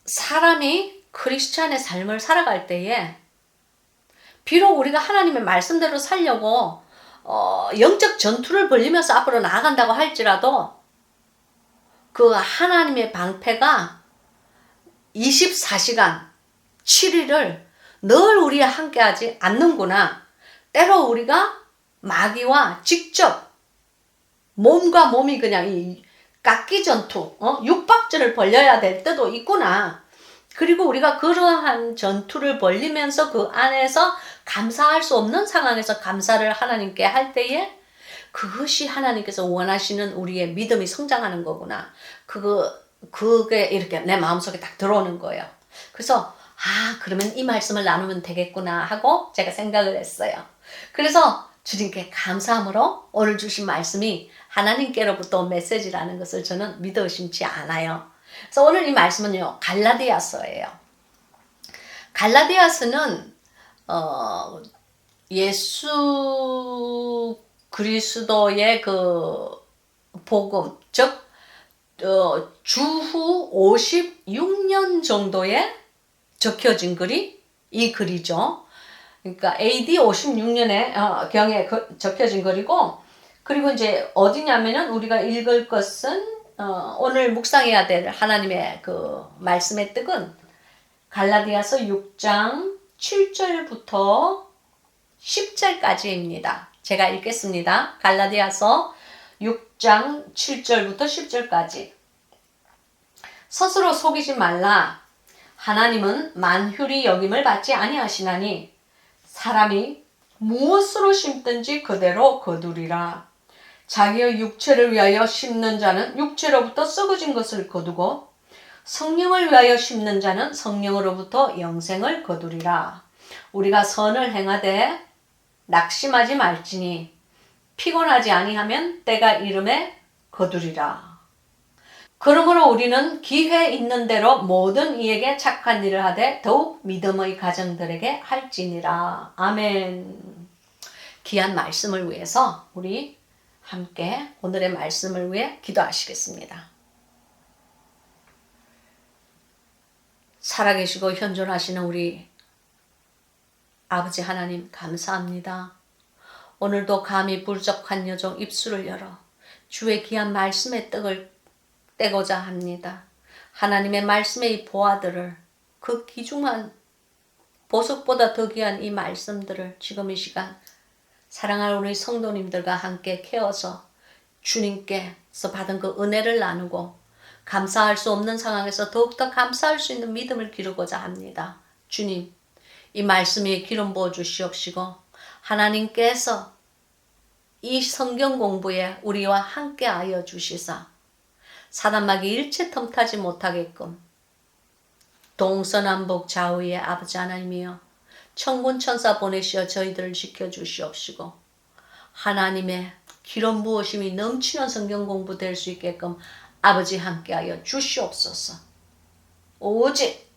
Speaker 1: 사람이 크리스찬의 삶을 살아갈 때에 비록 우리가 하나님의 말씀대로 살려고 영적 전투를 벌이면서 앞으로 나아간다고 할지라도 그 하나님의 방패가 24시간 7일을 늘 우리와 함께하지 않는구나. 때로 우리가 마귀와 직접 몸과 몸이 그냥 이 깎기 전투, 육박전을 벌여야 될 때도 있구나. 그리고 우리가 그러한 전투를 벌리면서 그 안에서 감사할 수 없는 상황에서 감사를 하나님께 할 때에 그것이 하나님께서 원하시는 우리의 믿음이 성장하는 거구나. 그게 이렇게 내 마음속에 딱 들어오는 거예요. 그래서 그러면 이 말씀을 나누면 되겠구나 하고 제가 생각을 했어요. 그래서 주님께 감사함으로 오늘 주신 말씀이 하나님께로부터 온 메시지라는 것을 저는 믿어 의심치 않아요. 그래서 오늘 이 말씀은요, 갈라디아서예요. 갈라디아서는 예수 그리스도의 복음, 즉 주후 56년 정도에 적혀진 글이 이 글이죠. 그러니까 AD 56년에 경에 적혀진 글이고, 그리고 이제 어디냐면은 우리가 읽을 것은 오늘 묵상해야 될 하나님의 말씀의 뜻은 갈라디아서 6장 7절부터 10절까지입니다. 제가 읽겠습니다. 갈라디아서 6장 7절부터 10절까지. 스스로 속이지 말라. 하나님은 만휼히 여김을 받지 아니하시나니 사람이 무엇으로 심든지 그대로 거두리라. 자기의 육체를 위하여 심는 자는 육체로부터 썩어진 것을 거두고 성령을 위하여 심는 자는 성령으로부터 영생을 거두리라. 우리가 선을 행하되 낙심하지 말지니 피곤하지 아니하면 때가 이름에 거두리라. 그러므로 우리는 기회 있는 대로 모든 이에게 착한 일을 하되 더욱 믿음의 가정들에게 할지니라. 아멘. 귀한 말씀을 위해서 우리 함께 오늘의 말씀을 위해 기도하시겠습니다. 살아계시고 현존하시는 우리 아버지 하나님 감사합니다. 오늘도 감히 불족한 여종 입술을 열어 주의 귀한 말씀의 떡을 떼고자 합니다. 하나님의 말씀의 이 보화들을, 그 귀중한 보석보다 더 귀한 이 말씀들을 지금 이 시간 사랑하는 우리 성도님들과 함께 캐어서 주님께서 받은 그 은혜를 나누고 감사할 수 없는 상황에서 더욱더 감사할 수 있는 믿음을 기르고자 합니다. 주님, 이 말씀에 기름 부어 주시옵시고 하나님께서 이 성경 공부에 우리와 함께하여 주시사 사단마귀 일체 틈타지 못하게끔 동서남북 좌우의 아버지 하나님이여 천군 천사 보내시어 저희들을 지켜주시옵시고 하나님의 기름 부으심이 넘치는 성경 공부 될 수 있게끔 아버지 함께하여 주시옵소서. 오직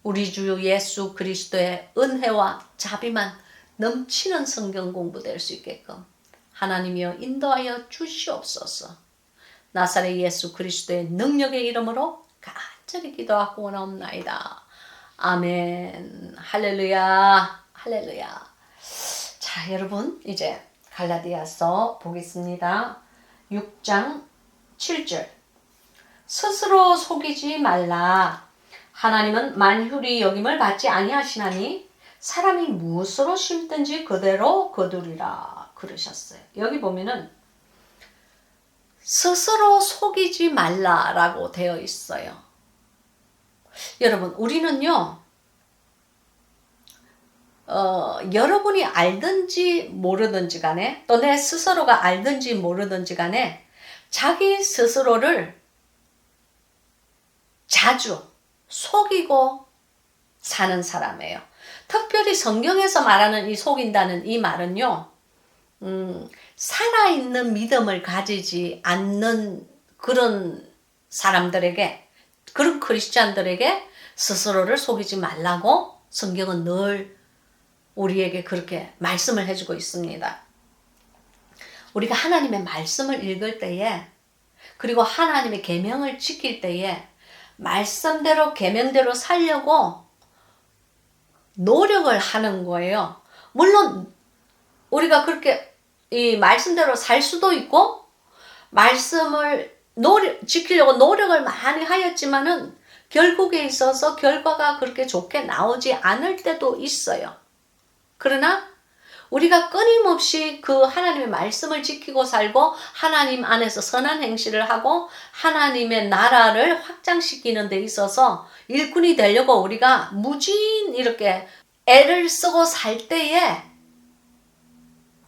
Speaker 1: 우리 주 예수 그리스도의 은혜와 자비만 넘치는 성경 공부 될 수 있게끔 하나님이여 인도하여 주시옵소서. 나사렛 예수 그리스도의 능력의 이름으로 간절히 기도하고 원하옵나이다. 아멘. 할렐루야. 할렐루야. 자, 여러분 이제 갈라디아서 보겠습니다. 6장 7절. 스스로 속이지 말라. 하나님은 만휼히 여김을 받지 아니하시나니 사람이 무엇으로 심든지 그대로 거두리라 그러셨어요. 여기 보면은 스스로 속이지 말라라고 되어 있어요. 여러분, 우리는요, 여러분이 알든지 모르든지 간에, 또 내 스스로가 알든지 모르든지 간에 자기 스스로를 자주 속이고 사는 사람이에요. 특별히 성경에서 말하는 이 속인다는 이 말은요, 살아있는 믿음을 가지지 않는 그런 사람들에게, 그런 크리스찬들에게 스스로를 속이지 말라고 성경은 늘 우리에게 그렇게 말씀을 해주고 있습니다. 우리가 하나님의 말씀을 읽을 때에, 그리고 하나님의 계명을 지킬 때에 말씀대로 계명대로 살려고 노력을 하는 거예요. 물론 우리가 그렇게 이 말씀대로 살 수도 있고 말씀을 지키려고 노력을 많이 하였지만은 결국에 있어서 결과가 그렇게 좋게 나오지 않을 때도 있어요. 그러나 우리가 끊임없이 그 하나님의 말씀을 지키고 살고 하나님 안에서 선한 행실을 하고 하나님의 나라를 확장시키는 데 있어서 일꾼이 되려고 우리가 무진 이렇게 애를 쓰고 살 때에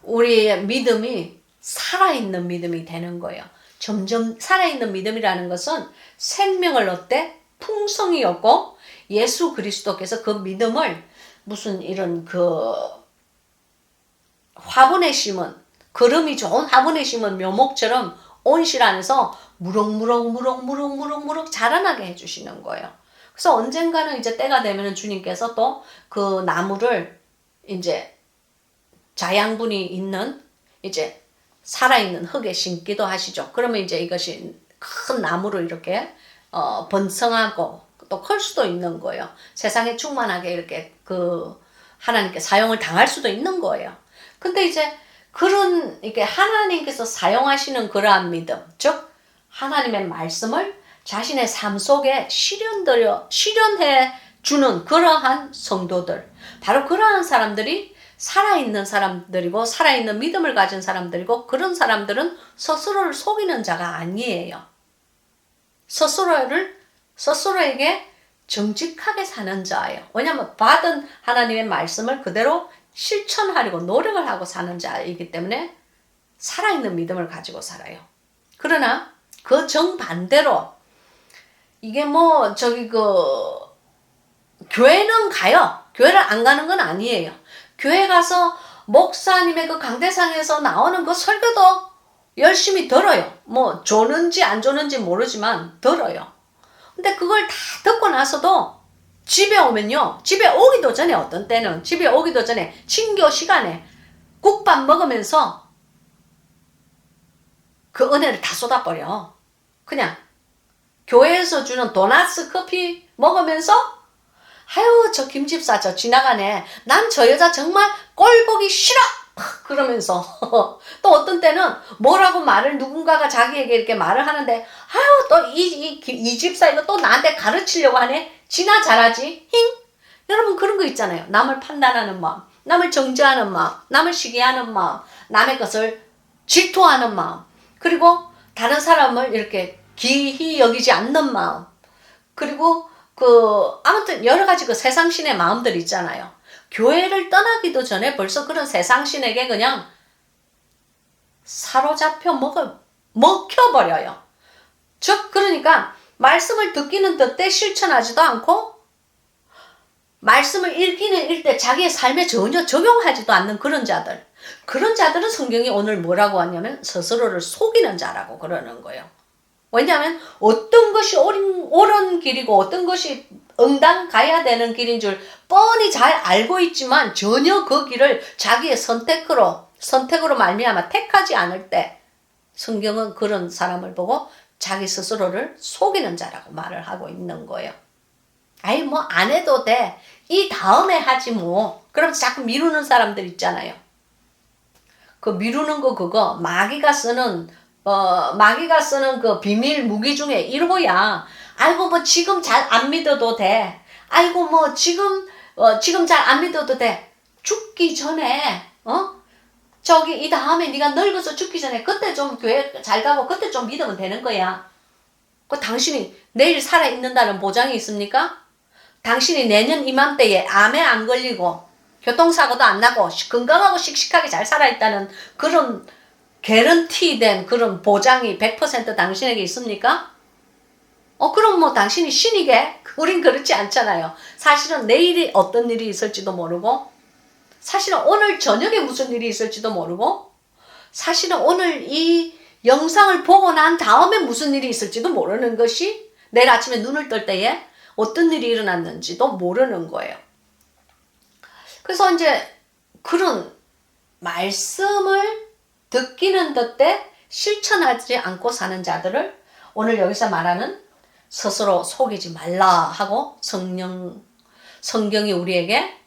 Speaker 1: 우리의 믿음이 살아있는 믿음이 되는 거예요. 점점 살아있는 믿음이라는 것은 생명을 얻되 풍성이 얻고 예수 그리스도께서 그 믿음을 무슨 이런 화분에 심은, 거름이 좋은 화분에 심은 묘목처럼 온실 안에서 무럭무럭 자라나게 해주시는 거예요. 그래서 언젠가는 이제 때가 되면은 주님께서 또 그 나무를 이제 자양분이 있는 이제 살아있는 흙에 심기도 하시죠. 그러면 이제 이것이 큰 나무로 이렇게 번성하고 또 클 수도 있는 거예요. 세상에 충만하게 이렇게 하나님께 사용을 당할 수도 있는 거예요. 근데 이제 이렇게 하나님께서 사용하시는 그러한 믿음, 즉 하나님의 말씀을 자신의 삶 속에 실현해 주는 그러한 성도들, 바로 그러한 사람들이 살아있는 사람들이고 살아있는 믿음을 가진 사람들이고, 그런 사람들은 스스로를 속이는 자가 아니에요. 스스로에게 정직하게 사는 자예요. 왜냐하면 받은 하나님의 말씀을 그대로 실천하려고 노력을 하고 사는 자이기 때문에 살아있는 믿음을 가지고 살아요. 그러나 그 정반대로 이게 교회는 가요. 교회를 안 가는 건 아니에요. 교회 가서 목사님의 그 강대상에서 나오는 그 설교도 열심히 들어요. 좋는지 안 좋는지 모르지만 들어요. 근데 그걸 다 듣고 나서도 집에 오면요, 집에 오기도 전에 어떤 때는 집에 오기도 전에 친교 시간에 국밥 먹으면서 그 은혜를 다 쏟아버려. 그냥 교회에서 주는 도나스 커피 먹으면서 아유 저 김집사 저 지나가네, 난 저 여자 정말 꼴 보기 싫어 그러면서 또 어떤 때는 뭐라고 누군가가 자기에게 이렇게 말을 하는데 아유 또 이 집사 이거 또 나한테 가르치려고 하네, 지나 잘하지 힝. 여러분 그런 거 있잖아요. 남을 판단하는 마음, 남을 정죄하는 마음, 남을 시기하는 마음, 남의 것을 질투하는 마음, 그리고 다른 사람을 이렇게 기히 여기지 않는 마음, 그리고 아무튼 여러 가지 세상신의 마음들 있잖아요. 교회를 떠나기도 전에 벌써 그런 세상신에게 그냥 사로잡혀 먹혀버려요. 즉 그러니까 말씀을 듣기는 듣되 실천하지도 않고 말씀을 읽기는 읽되 자기의 삶에 전혀 적용하지도 않는 그런 자들은 성경이 오늘 뭐라고 하냐면 스스로를 속이는 자라고 그러는 거예요. 왜냐하면 어떤 것이 옳은 길이고 어떤 것이 응당 가야 되는 길인 줄 뻔히 잘 알고 있지만 전혀 그 길을 자기의 선택으로 말미암아 택하지 않을 때 성경은 그런 사람을 보고 자기 스스로를 속이는 자라고 말을 하고 있는 거예요. 아이 안 해도 돼, 이 다음에 하지 그러면서 자꾸 미루는 사람들 있잖아요. 그 미루는 거 그거 마귀가 쓰는 그 비밀 무기 중에 1호야. 아이고 지금 잘 안 믿어도 돼. 아이고 지금 잘 안 믿어도 돼. 죽기 전에 저기 이 다음에 네가 늙어서 죽기 전에 그때 좀 교회 잘 가고 그때 좀 믿으면 되는 거야. 그 당신이 내일 살아있는다는 보장이 있습니까? 당신이 내년 이맘때에 암에 안 걸리고 교통사고도 안 나고 건강하고 씩씩하게 잘 살아있다는 그런 개런티된 그런 보장이 100% 당신에게 있습니까? 그럼 뭐 당신이 신이게? 우린 그렇지 않잖아요. 사실은 내일이 어떤 일이 있을지도 모르고, 사실은 오늘 저녁에 무슨 일이 있을지도 모르고, 사실은 오늘 이 영상을 보고 난 다음에 무슨 일이 있을지도 모르는 것이 내일 아침에 눈을 뜰 때에 어떤 일이 일어났는지도 모르는 거예요. 그래서 이제 그런 말씀을 듣기는 듣되 실천하지 않고 사는 자들을 오늘 여기서 말하는 스스로 속이지 말라 하고 성경이 우리에게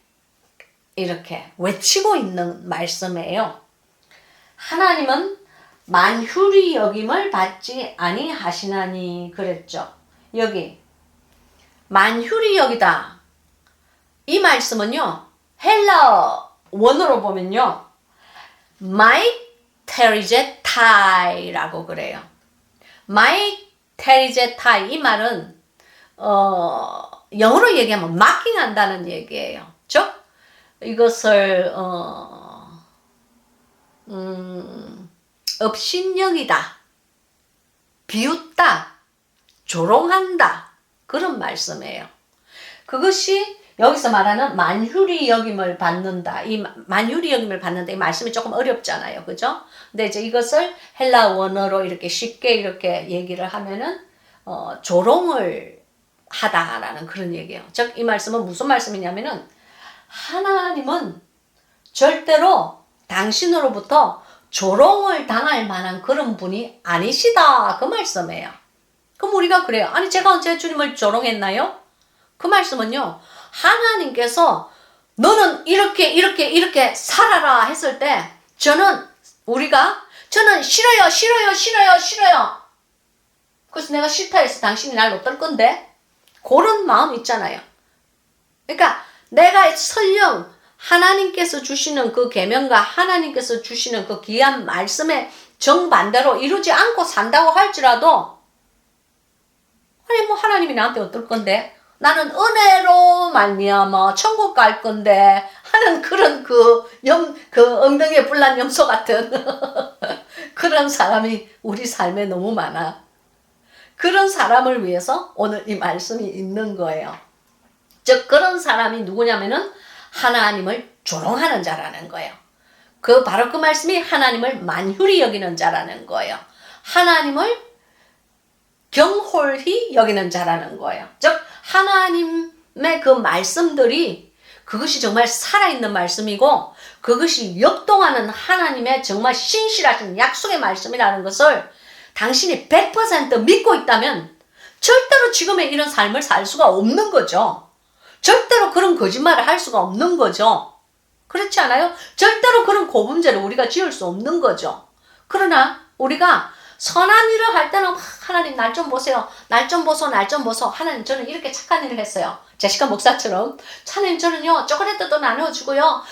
Speaker 1: 이렇게 외치고 있는 말씀이에요. 하나님은 만휴리 여김을 받지 아니하시나니 그랬죠. 여기 만휴리 여기다. 이 말씀은요. 헬라 원어로 보면요. 마이테리제타이라고 그래요. 마이테리제타이 이 말은 영어로 얘기하면 마킹한다는 얘기예요. 즉 이것을 업신여기다, 비웃다, 조롱한다 그런 말씀이에요. 그것이 여기서 말하는 만휴리 여김을 받는다. 이 만휴리 여김을 받는다. 이 말씀이 조금 어렵잖아요. 그죠? 근데 이제 이것을 헬라 원어로 이렇게 쉽게 이렇게 얘기를 하면은, 조롱을 하다라는 그런 얘기예요. 즉, 이 말씀은 무슨 말씀이냐면은, 하나님은 절대로 당신으로부터 조롱을 당할 만한 그런 분이 아니시다. 그 말씀이에요. 그럼 우리가 그래요. 아니, 제가 언제 주님을 조롱했나요? 그 말씀은요. 하나님께서 너는 이렇게 살아라 했을 때 저는 싫어요. 그래서 내가 싫다 해서 당신이 날 어떨 건데? 그런 마음 있잖아요. 그러니까 내가 설령 하나님께서 주시는 그 계명과 하나님께서 주시는 그 귀한 말씀에 정반대로 이루지 않고 산다고 할지라도 아니 뭐 하나님이 나한테 어떨 건데? 나는 은혜로 말미암아 천국 갈 건데 하는 그런 그 엉덩이에 불난 염소 같은 그런 사람이 우리 삶에 너무 많아. 그런 사람을 위해서 오늘 이 말씀이 있는 거예요. 즉 그런 사람이 누구냐면은 하나님을 조롱하는 자라는 거예요. 바로 그 말씀이 하나님을 만휴리 여기는 자라는 거예요. 하나님을 경홀히 여기는 자라는 거예요. 즉 하나님의 그 말씀들이 그것이 정말 살아있는 말씀이고 그것이 역동하는 하나님의 정말 신실하신 약속의 말씀이라는 것을 당신이 100% 믿고 있다면 절대로 지금의 이런 삶을 살 수가 없는 거죠. 절대로 그런 거짓말을 할 수가 없는 거죠. 그렇지 않아요? 절대로 그런 고분죄를 우리가 지을 수 없는 거죠. 그러나 우리가 선한 일을 할 때는 하나님 날 좀 보세요. 날 좀 보소. 하나님 저는 이렇게 착한 일을 했어요. 제시카 목사처럼 하나님 저는요 초콜릿도 나눠주고요.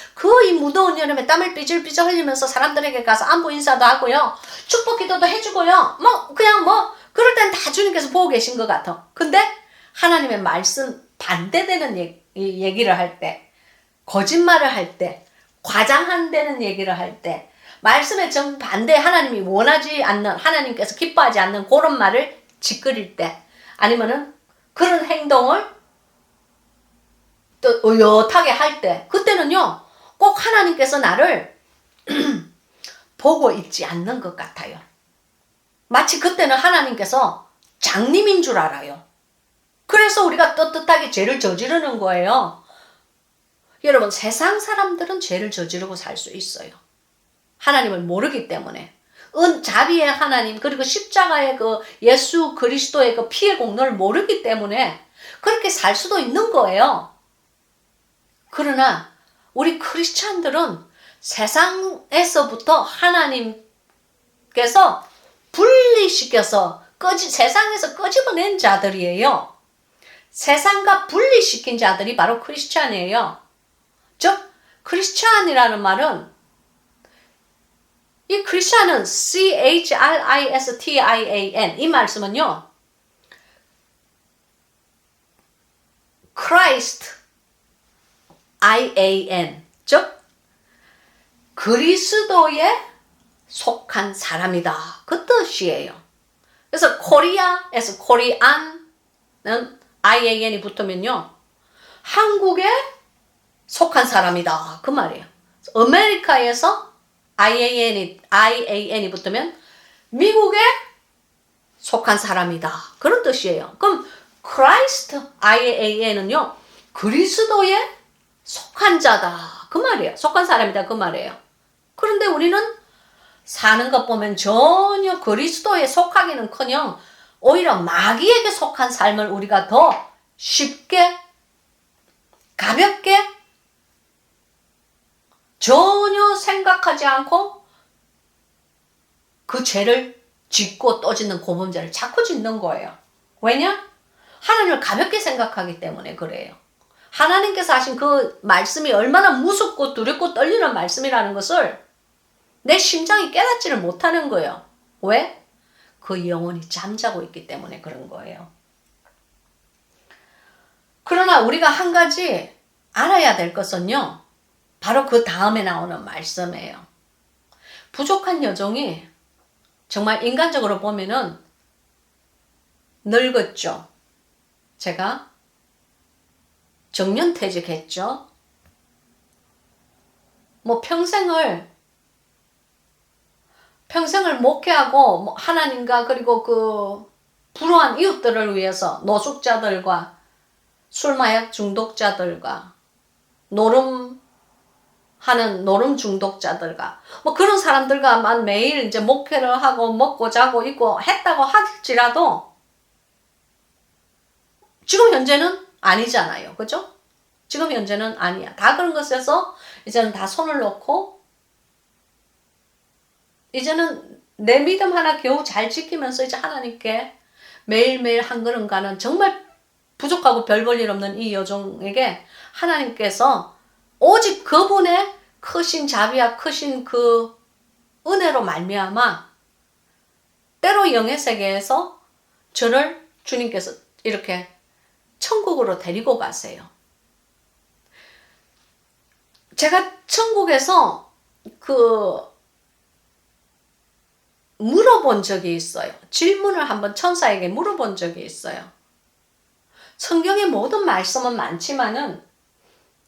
Speaker 1: 이 무더운 여름에 땀을 삐질삐질 흘리면서 사람들에게 가서 안부 인사도 하고요. 축복 기도도 해주고요. 그럴 땐 다 주님께서 보고 계신 것 같아. 근데 하나님의 말씀 반대되는 얘기를 할 때, 거짓말을 할 때, 과장한다는 얘기를 할 때, 말씀에 정반대 하나님이 원하지 않는, 하나님께서 기뻐하지 않는 그런 말을 짓거릴 때, 아니면은 그런 행동을 또 의젓하게 할 때, 그때는요 꼭 하나님께서 나를 보고 있지 않는 것 같아요. 마치 그때는 하나님께서 장님인 줄 알아요. 그래서 우리가 떳떳하게 죄를 저지르는 거예요. 여러분 세상 사람들은 죄를 저지르고 살 수 있어요. 하나님을 모르기 때문에. 자비의 하나님 그리고 십자가의 그 예수 그리스도의 그 피의 공로를 모르기 때문에 그렇게 살 수도 있는 거예요. 그러나 우리 크리스찬들은 세상에서부터 하나님께서 분리시켜서 세상에서 끄집어낸 자들이에요. 세상과 분리시킨 자들이 바로 크리스찬이에요. 즉 크리스찬이라는 말은 이 크리스찬은 CHRISTIAN 이 말씀은요. Christ IAN 즉 그리스도에 속한 사람이다. 그 뜻이에요. 그래서 코리아에서 코리안은 IAN이 붙으면요. 한국에 속한 사람이다. 그 말이에요. 아메리카에서 IAN이 붙으면 미국에 속한 사람이다. 그런 뜻이에요. 그럼 Christ IAN은요. 그리스도에 속한 자다. 그 말이에요. 속한 사람이다. 그 말이에요. 그런데 우리는 사는 것 보면 전혀 그리스도에 속하기는커녕 오히려 마귀에게 속한 삶을 우리가 더 쉽게 가볍게 전혀 생각하지 않고 그 죄를 짓고 또 짓는 고범죄를 자꾸 짓는 거예요. 왜냐? 하나님을 가볍게 생각하기 때문에 그래요. 하나님께서 하신 그 말씀이 얼마나 무섭고 두렵고 떨리는 말씀이라는 것을 내 심장이 깨닫지를 못하는 거예요. 왜? 그 영혼이 잠자고 있기 때문에 그런 거예요. 그러나 우리가 한 가지 알아야 될 것은요. 바로 그 다음에 나오는 말씀이에요. 부족한 여종이 정말 인간적으로 보면은 늙었죠. 제가 정년퇴직했죠. 뭐 평생을 목회하고 하나님과 그리고 그 불우한 이웃들을 위해서 노숙자들과 술마약 중독자들과 노름 중독자들과 뭐 그런 사람들과만 매일 이제 목회를 하고 먹고 자고 입고 했다고 할지라도 지금 현재는 아니잖아요. 그죠? 지금 현재는 아니야. 다 그런 것에서 이제는 다 손을 놓고 이제는 내 믿음 하나 겨우 잘 지키면서 이제 하나님께 매일매일 한 걸음 가는 정말 부족하고 별 볼 일 없는 이 여종에게 하나님께서 오직 그분의 크신 자비와 크신 그 은혜로 말미암아 때로 영의 세계에서 저를 주님께서 이렇게 천국으로 데리고 가세요. 제가 천국에서 물어본 적이 있어요. 질문을 한번 천사에게 물어본 적이 있어요. 성경의 모든 말씀은 많지만은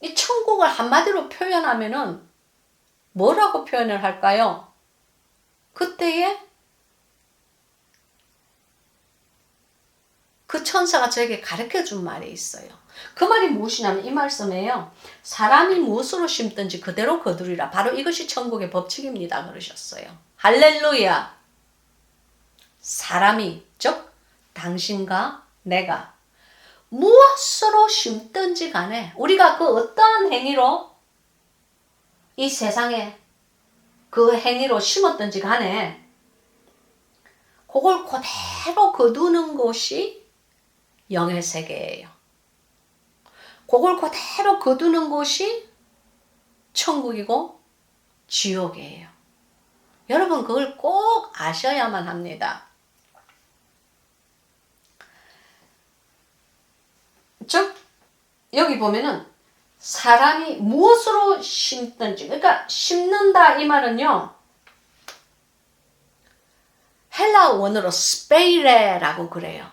Speaker 1: 이 천국을 한마디로 표현하면은 뭐라고 표현을 할까요? 그때에 그 천사가 저에게 가르쳐 준 말이 있어요. 그 말이 무엇이냐면 이 말씀이에요. 사람이 무엇으로 심든지 그대로 거두리라. 바로 이것이 천국의 법칙입니다. 그러셨어요. 할렐루야. 사람이 즉 당신과 내가 무엇으로 심든지 간에 우리가 그 어떠한 행위로 이 세상에 그 행위로 심었든지 간에 그걸 그대로 거두는 곳이 영의 세계예요. 그걸 그대로 거두는 곳이 천국이고 지옥이에요. 여러분 그걸 꼭 아셔야만 합니다. 즉 여기 보면은 사람이 무엇으로 심든지 그러니까 심는다 이 말은요. 헬라 원어로 스페이레라고 그래요.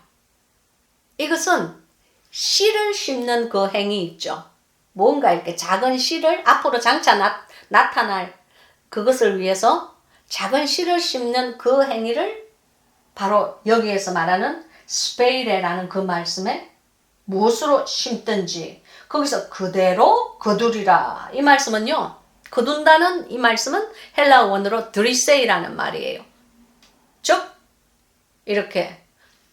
Speaker 1: 이것은 씨를 심는 그 행위 있죠. 뭔가 이렇게 작은 씨를 앞으로 장차 나타날 그것을 위해서 작은 씨를 심는 그 행위를 바로 여기에서 말하는 스페이레라는 그 말씀에 무엇으로 심든지 거기서 그대로 거두리라. 이 말씀은요. 거둔다는 이 말씀은 헬라 원어로 드리세이라는 말이에요. 즉 이렇게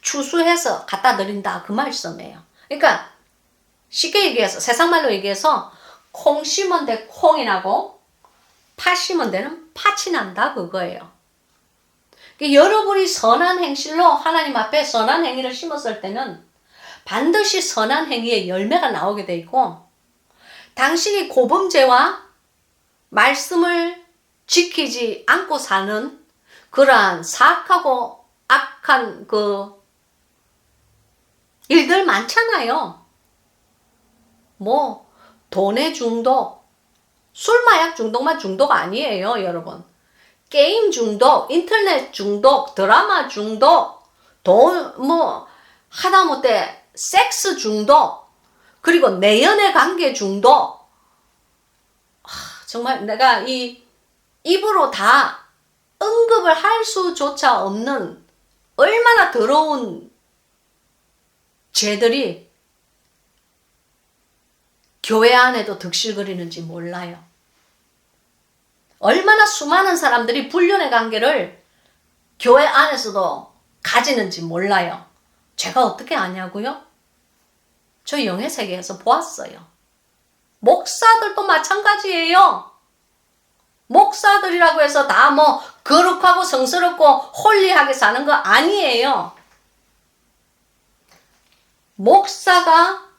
Speaker 1: 추수해서 갖다 드린다 그 말씀이에요. 그러니까 쉽게 얘기해서 세상말로 얘기해서 콩 심은 데 콩이 나고 팥 심은 데는 팥이 난다 그거예요. 그러니까 여러분이 선한 행실로 하나님 앞에 선한 행위를 심었을 때는 반드시 선한 행위의 열매가 나오게 돼 있고 당신이 고범죄와 말씀을 지키지 않고 사는 그러한 사악하고 악한 그 일들 많잖아요. 뭐 돈의 중독, 술 마약 중독만 중독 아니에요, 여러분. 게임 중독, 인터넷 중독, 드라마 중독, 하다못해 섹스 중독, 그리고 내연의 관계 중독. 정말 내가 이 입으로 다 언급을 할 수조차 없는 얼마나 더러운 죄들이 교회 안에도 득실거리는지 몰라요. 얼마나 수많은 사람들이 불륜의 관계를 교회 안에서도 가지는지 몰라요. 제가 어떻게 아냐고요? 저 영의 세계에서 보았어요. 목사들도 마찬가지예요. 목사들이라고 해서 다 뭐 거룩하고 성스럽고 홀리하게 사는 거 아니에요. 목사가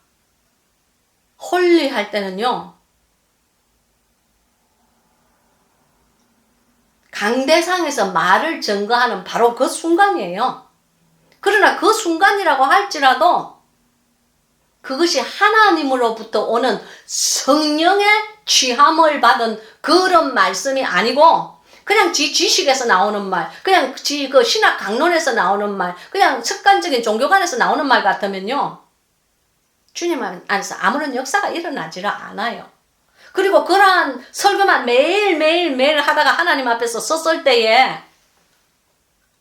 Speaker 1: 홀리할 때는요, 강대상에서 말을 증거하는 바로 그 순간이에요. 그러나 그 순간이라고 할지라도 그것이 하나님으로부터 오는 성령의 취함을 받은 그런 말씀이 아니고 그냥 지 지식에서 나오는 말, 그냥 그 신학 강론에서 나오는 말, 그냥 습관적인 종교관에서 나오는 말 같으면요, 주님 안에서 아무런 역사가 일어나지를 않아요. 그리고 그러한 설교만 매일 하다가 하나님 앞에서 섰을 때에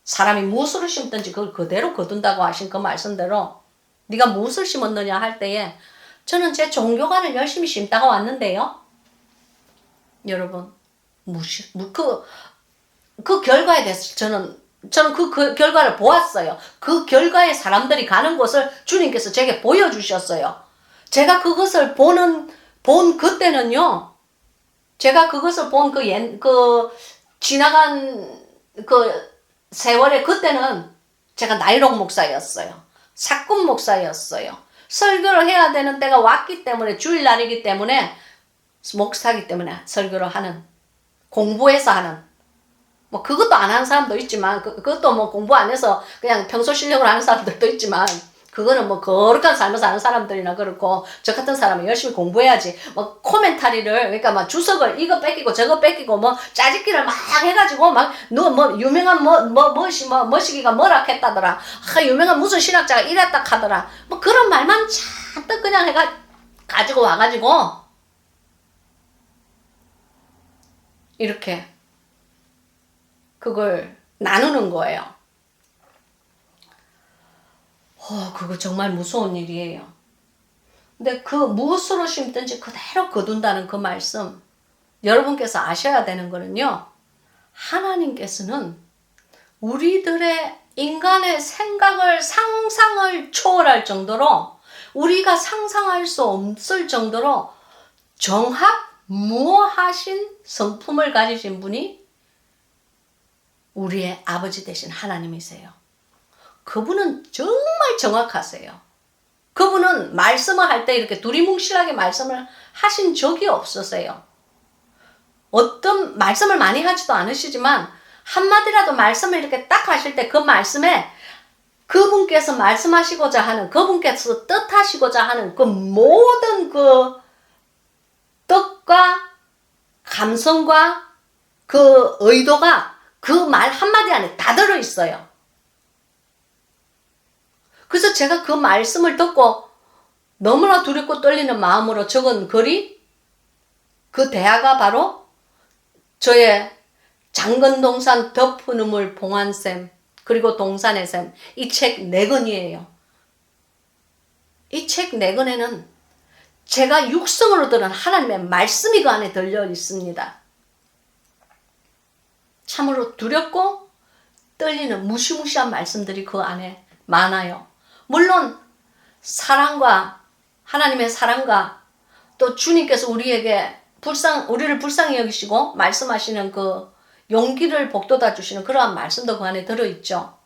Speaker 1: 사람이 무엇을 심든지 그걸 그대로 거둔다고 하신 그 말씀대로 네가 무엇을 심었느냐 할 때에 저는 제 종교관을 열심히 심다가 왔는데요. 여러분, 그 결과에 대해서 저는 그 결과를 보았어요. 그 결과에 사람들이 가는 곳을 주님께서 제게 보여주셨어요. 제가 그것을 본 그때는요, 제가 그것을 본 지나간 그 세월에 그때는 제가 나이록 목사였어요. 사꾼 목사였어요. 설교를 해야 되는 때가 왔기 때문에, 주일날이기 때문에, 목사기 때문에 설교를 하는, 공부해서 하는, 뭐 그것도 안 하는 사람도 있지만, 그것도 뭐 공부 안 해서 그냥 평소 실력으로 하는 사람들도 있지만, 그거는 뭐 거룩한 삶을 사는 사람들이나 그렇고, 저 같은 사람은 열심히 공부해야지. 뭐 코멘타리를, 그러니까 막 주석을 이거 뺏기고 저거 뺏기고 뭐 짜집기를 막 해가지고 막 유명한 뭐시기가 뭐라 했다더라. 유명한 무슨 신학자가 이랬다 하더라. 뭐 그런 말만 잔뜩 그냥 가지고 와가지고 이렇게 그걸 나누는 거예요. 그거 정말 무서운 일이에요. 근데 그 무엇으로 심든지 그대로 거둔다는 그 말씀, 여러분께서 아셔야 되는 거는요, 하나님께서는 우리들의 인간의 생각을, 상상을 초월할 정도로, 우리가 상상할 수 없을 정도로 정확무어하신 성품을 가지신 분이 우리의 아버지 되신 하나님이세요. 그분은 정말 정확하세요. 그분은 말씀을 할 때 이렇게 두리뭉실하게 말씀을 하신 적이 없으세요. 어떤 말씀을 많이 하지도 않으시지만 한마디라도 말씀을 이렇게 딱 하실 때 그 말씀에 그분께서 말씀하시고자 하는, 그분께서 뜻하시고자 하는 그 모든 그 뜻과 감성과 그 의도가 그 말 한마디 안에 다 들어있어요. 그래서 제가 그 말씀을 듣고 너무나 두렵고 떨리는 마음으로 적은 글이, 그 대화가 바로 저의 장건동산 덮은우물 봉안샘, 그리고 동산의 샘, 이 책 4권이에요. 이 책 4권에는 제가 육성으로 들은 하나님의 말씀이 그 안에 들려 있습니다. 참으로 두렵고 떨리는 무시무시한 말씀들이 그 안에 많아요. 물론 사랑과, 하나님의 사랑과, 또 주님께서 우리를 불쌍히 여기시고 말씀하시는 그 용기를 북돋아 주시는 그러한 말씀도 그 안에 들어있죠.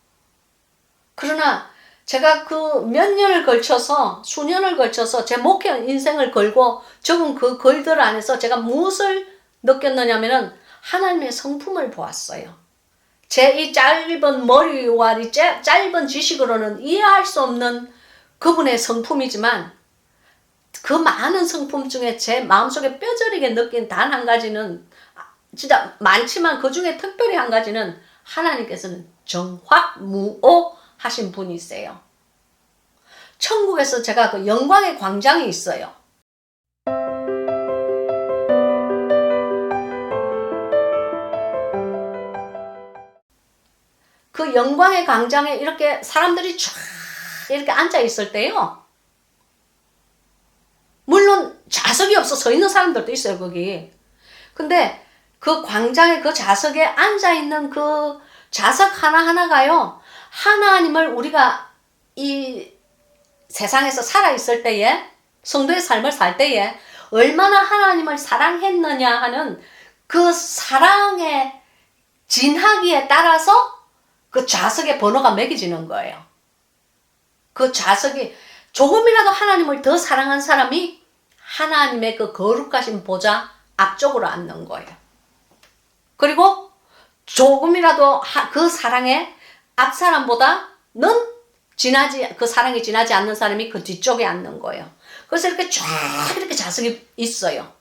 Speaker 1: 그러나 제가 그 몇 년을 걸쳐서, 수년을 걸쳐서 제 목회 인생을 걸고 적은 그 글들 안에서 제가 무엇을 느꼈느냐면은, 하나님의 성품을 보았어요. 제 이 짧은 머리와 이 짧은 지식으로는 이해할 수 없는 그분의 성품이지만 그 많은 성품 중에 제 마음속에 뼈저리게 느낀 단 한 가지는, 진짜 많지만 그 중에 특별히 한 가지는 하나님께서는 정확무오 하신 분이세요. 천국에서 제가 그 영광의 광장이 있어요. 그 영광의 광장에 이렇게 사람들이 쫙 이렇게 앉아 있을 때요. 물론 좌석이 없어 서 있는 사람들도 있어요, 거기. 근데 그 광장에 그 좌석에 앉아 있는 그 좌석 하나하나가요, 하나님을 우리가 이 세상에서 살아있을 때에, 성도의 삶을 살 때에 얼마나 하나님을 사랑했느냐 하는 그 사랑의 진하기에 따라서 그 좌석의 번호가 매겨지는 거예요. 그 좌석이 조금이라도 하나님을 더 사랑한 사람이 하나님의 그 거룩하신 보좌 앞쪽으로 앉는 거예요. 그리고 조금이라도 그 사랑의 앞 사람보다는 그 사랑이 지나지 않는 사람이 그 뒤쪽에 앉는 거예요. 그래서 이렇게 쫙 이렇게 좌석이 있어요.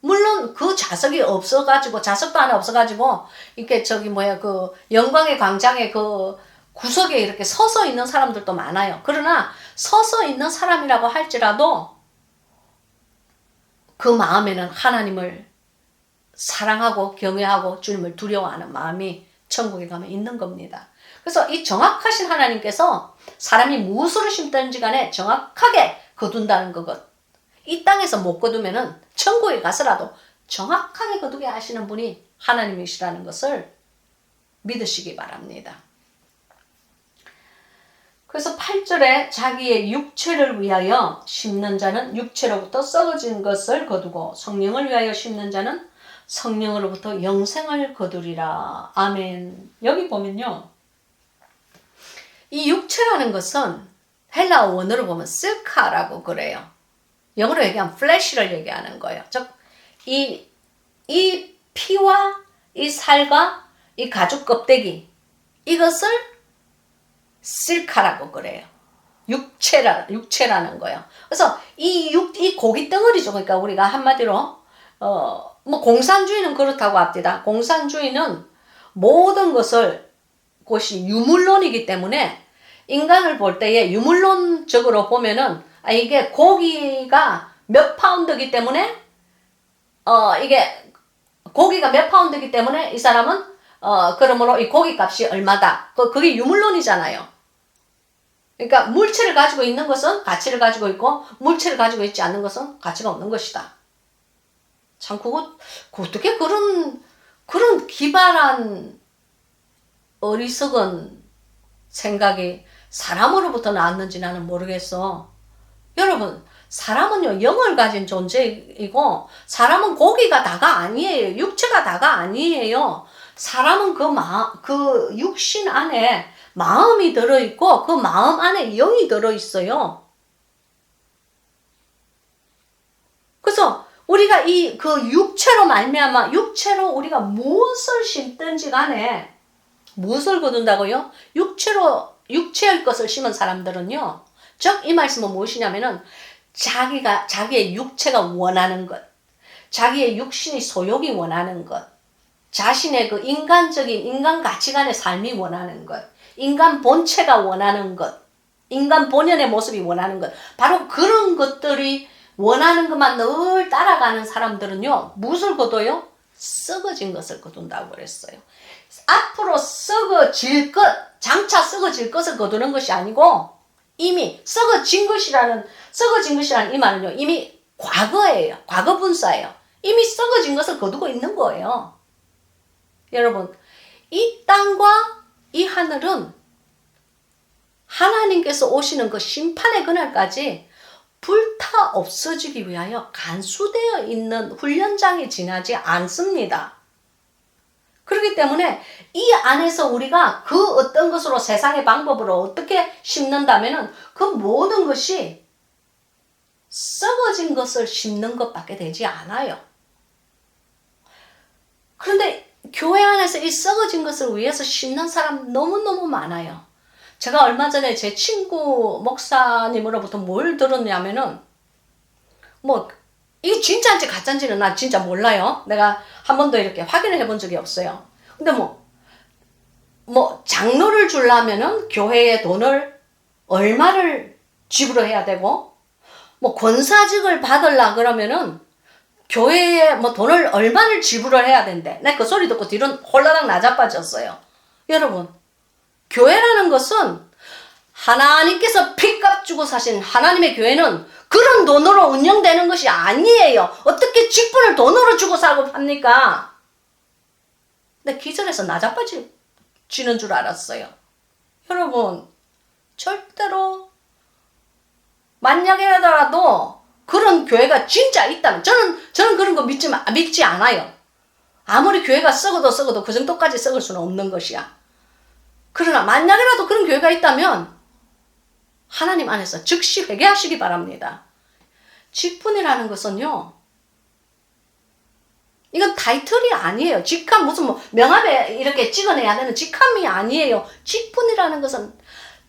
Speaker 1: 물론 그 좌석이 없어가지고, 좌석도 하나 없어가지고, 이렇게 그 영광의 광장에 그 구석에 이렇게 서서 있는 사람들도 많아요. 그러나 서서 있는 사람이라고 할지라도 그 마음에는 하나님을 사랑하고 경외하고 주님을 두려워하는 마음이 천국에 가면 있는 겁니다. 그래서 이 정확하신 하나님께서 사람이 무엇으로 심든지 간에 정확하게 거둔다는 것. 이 땅에서 못 거두면은 천국에 가서라도 정확하게 거두게 하시는 분이 하나님이시라는 것을 믿으시기 바랍니다. 그래서 8절에 자기의 육체를 위하여 심는 자는 육체로부터 썩어진 것을 거두고 성령을 위하여 심는 자는 성령으로부터 영생을 거두리라. 아멘. 여기 보면요, 이 육체라는 것은 헬라어 원어로 보면 스카라고 그래요. 영어로 얘기하면 flesh를 얘기하는 거예요. 즉, 이 피와 이 살과 이 가죽 껍데기, 이것을 실카라고 그래요. 육체라는 거예요. 그래서 이 고기 덩어리죠. 그러니까 우리가 한마디로, 뭐 공산주의는 그렇다고 합니다. 공산주의는 모든 것이 유물론이기 때문에 인간을 볼 때에 유물론적으로 보면은, 이게 고기가 몇 파운드이기 때문에, 이게 고기가 몇 파운드이기 때문에 이 사람은, 그러므로 이 고기 값이 얼마다. 그게 유물론이잖아요. 그러니까 물체를 가지고 있는 것은 가치를 가지고 있고, 물체를 가지고 있지 않는 것은 가치가 없는 것이다. 참, 어떻게 그런 기발한 어리석은 생각이 사람으로부터 나왔는지 나는 모르겠어. 여러분, 사람은요, 영을 가진 존재이고, 사람은 고기가 다가 아니에요. 육체가 다가 아니에요. 사람은 그 육신 안에 마음이 들어있고, 그 마음 안에 영이 들어있어요. 그래서 우리가 그 육체로 말미암아, 육체로 우리가 무엇을 심든지 간에, 무엇을 거둔다고요? 육체의 것을 심은 사람들은요, 즉, 이 말씀은 무엇이냐면은, 자기의 육체가 원하는 것, 자기의 육신이 소욕이 원하는 것, 자신의 그 인간 가치관의 삶이 원하는 것, 인간 본체가 원하는 것, 인간 본연의 모습이 원하는 것, 바로 그런 것들이 원하는 것만 늘 따라가는 사람들은요, 무엇을 거둬요? 썩어진 것을 거둔다고 그랬어요. 앞으로 썩어질 것, 장차 썩어질 것을 거두는 것이 아니고, 이미 썩어진 것이라는 이 말은요, 이미 과거예요. 과거 분사예요. 이미 썩어진 것을 거두고 있는 거예요. 여러분, 이 땅과 이 하늘은 하나님께서 오시는 그 심판의 그날까지 불타 없어지기 위하여 간수되어 있는 훈련장이 지나지 않습니다. 그렇기 때문에 이 안에서 우리가 그 어떤 것으로 세상의 방법으로 어떻게 심는다면은 그 모든 것이 썩어진 것을 심는 것밖에 되지 않아요. 그런데 교회 안에서 이 썩어진 것을 위해서 심는 사람 너무너무 많아요. 제가 얼마 전에 제 친구 목사님으로부터 뭘 들었냐면은, 뭐, 이게 진짜인지 가짜인지는 나 진짜 몰라요. 내가 한 번도 이렇게 확인을 해본 적이 없어요. 근데 장로를 주려면은 교회에 돈을 얼마를 지불해야 되고, 권사직을 받으려 그러면은 교회에 돈을 얼마를 지불을 해야 된대. 내 그 소리 듣고 뒤로 홀라당 나자빠졌어요. 여러분, 교회라는 것은 하나님께서 피값 주고 사신 하나님의 교회는 그런 돈으로 운영되는 것이 아니에요. 어떻게 직분을 돈으로 주고 사고 팝니까? 근데 기절해서 나자빠지는 줄 알았어요. 여러분, 절대로 만약에라도 그런 교회가 진짜 있다면, 저는 그런 거 믿지 않아요. 아무리 교회가 썩어도 그 정도까지 썩을 수는 없는 것이야. 그러나 만약에라도 그런 교회가 있다면 하나님 안에서 즉시 회개하시기 바랍니다. 직분이라는 것은요, 이건 타이틀이 아니에요. 직함, 무슨 명함에 이렇게 찍어내야 되는 직함이 아니에요. 직분이라는 것은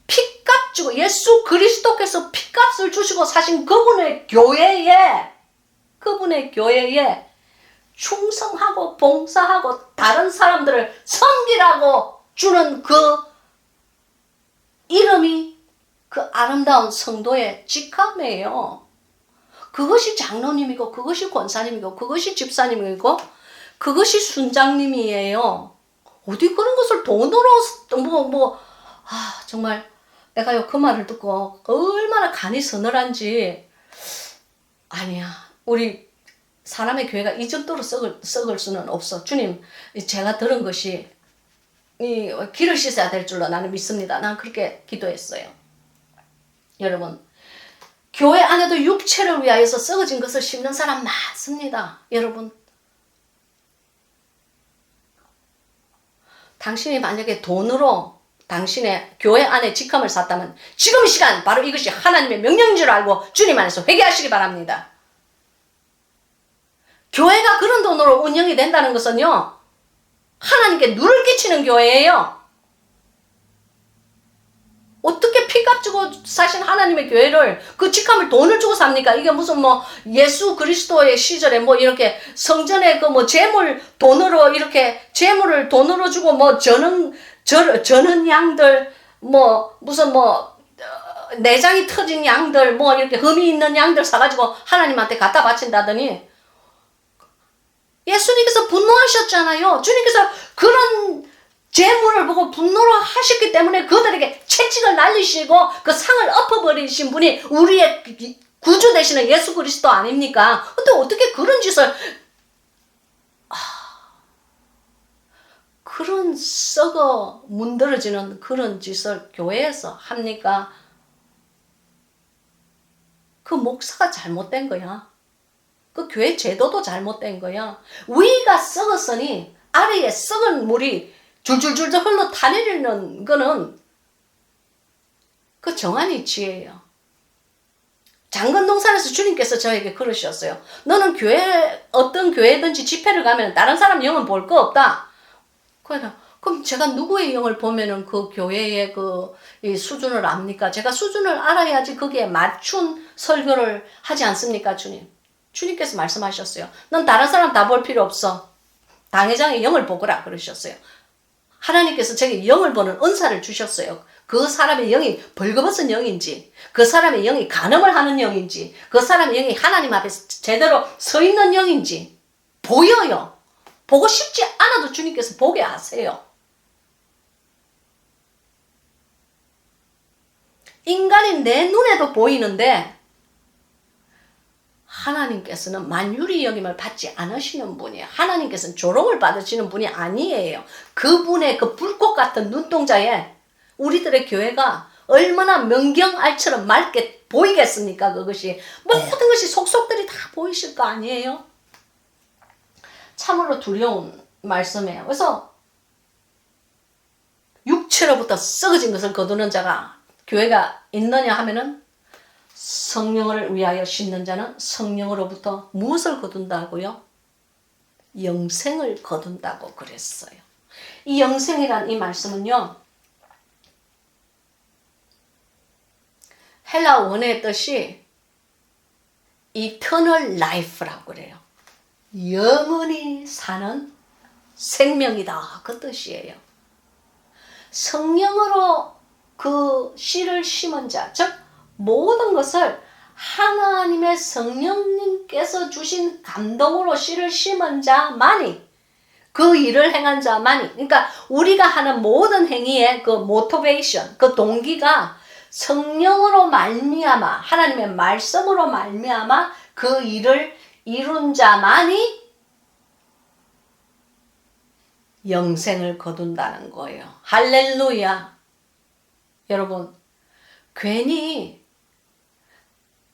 Speaker 1: 피값 주고, 예수 그리스도께서 피값을 주시고 사신 그분의 교회에 충성하고 봉사하고 다른 사람들을 섬기라고 주는 그 이름이 그 아름다운 성도의 직함이에요. 그것이 장로님이고, 그것이 권사님이고, 그것이 집사님이고, 그것이 순장님이에요. 어디 그런 것을 돈으로 정말 내가요 그 말을 듣고 얼마나 간이 서늘한지. 아니야, 우리 사람의 교회가 이 정도로 썩을 수는 없어. 주님, 제가 들은 것이 기를 씻어야 될 줄로 나는 믿습니다. 난 그렇게 기도했어요. 여러분, 교회 안에도 육체를 위하여서 썩어진 것을 심는 사람 많습니다. 여러분, 당신이 만약에 돈으로 당신의 교회 안에 직함을 샀다면 지금 이 시간 바로 이것이 하나님의 명령인 줄 알고 주님 안에서 회개하시기 바랍니다. 교회가 그런 돈으로 운영이 된다는 것은요, 하나님께 누를 끼치는 교회예요. 어떻게 피값 주고 사신 하나님의 교회를 그 직함을 돈을 주고 삽니까? 이게 무슨 예수 그리스도의 시절에 이렇게 성전에 재물 돈으로 이렇게 재물을 돈으로 주고 저는 양들 무슨 내장이 터진 양들 이렇게 흠이 있는 양들 사가지고 하나님한테 갖다 바친다더니 예수님께서 분노하셨잖아요. 주님께서 그런 재물을 보고 분노를 하셨기 때문에 그들에게 채찍을 날리시고 그 상을 엎어버리신 분이 우리의 구주 되시는 예수 그리스도 아닙니까? 근데 어떻게 그런 짓을 그런 썩어 문드러지는 그런 짓을 교회에서 합니까? 그 목사가 잘못된 거야. 그 교회 제도도 잘못된 거야. 위가 썩었으니 아래에 썩은 물이 줄줄줄 흘러 타내리는 거는 그 정한 이치예요. 장건동산에서 주님께서 저에게 그러셨어요. 너는 어떤 교회든지 집회를 가면 다른 사람 영은 볼 거 없다. 그럼 제가 누구의 영을 보면은 그 교회의 이 수준을 압니까? 제가 수준을 알아야지 거기에 맞춘 설교를 하지 않습니까, 주님? 주님께서 말씀하셨어요. 넌 다른 사람 다 볼 필요 없어. 당회장의 영을 보거라 그러셨어요. 하나님께서 제게 영을 보는 은사를 주셨어요. 그 사람의 영이 벌거벗은 영인지, 그 사람의 영이 간음을 하는 영인지, 그 사람의 영이 하나님 앞에 제대로 서 있는 영인지 보여요. 보고 싶지 않아도 주님께서 보게 하세요. 인간이 내 눈에도 보이는데 하나님께서는 만유리 여김을 받지 않으시는 분이에요. 하나님께서는 조롱을 받으시는 분이 아니에요. 그분의 그 불꽃 같은 눈동자에 우리들의 교회가 얼마나 명경알처럼 맑게 보이겠습니까? 그것이 모든 것이 속속들이 다 보이실 거 아니에요? 참으로 두려운 말씀이에요. 그래서 육체로부터 썩어진 것을 거두는 자가 교회가 있느냐 하면은 성령을 위하여 심는 자는 성령으로부터 무엇을 거둔다고요? 영생을 거둔다고 그랬어요. 이 영생이란 이 말씀은요, 헬라 원어의 뜻이 eternal life라고 그래요. 영원히 사는 생명이다, 그 뜻이에요. 성령으로 그 씨를 심은 자, 즉 모든 것을 하나님의 성령님께서 주신 감동으로 씨를 심은 자만이, 그 일을 행한 자만이, 그러니까 우리가 하는 모든 행위의 그 모티베이션, 그 동기가 성령으로 말미암아, 하나님의 말씀으로 말미암아 그 일을 이룬 자만이 영생을 거둔다는 거예요. 할렐루야. 여러분, 괜히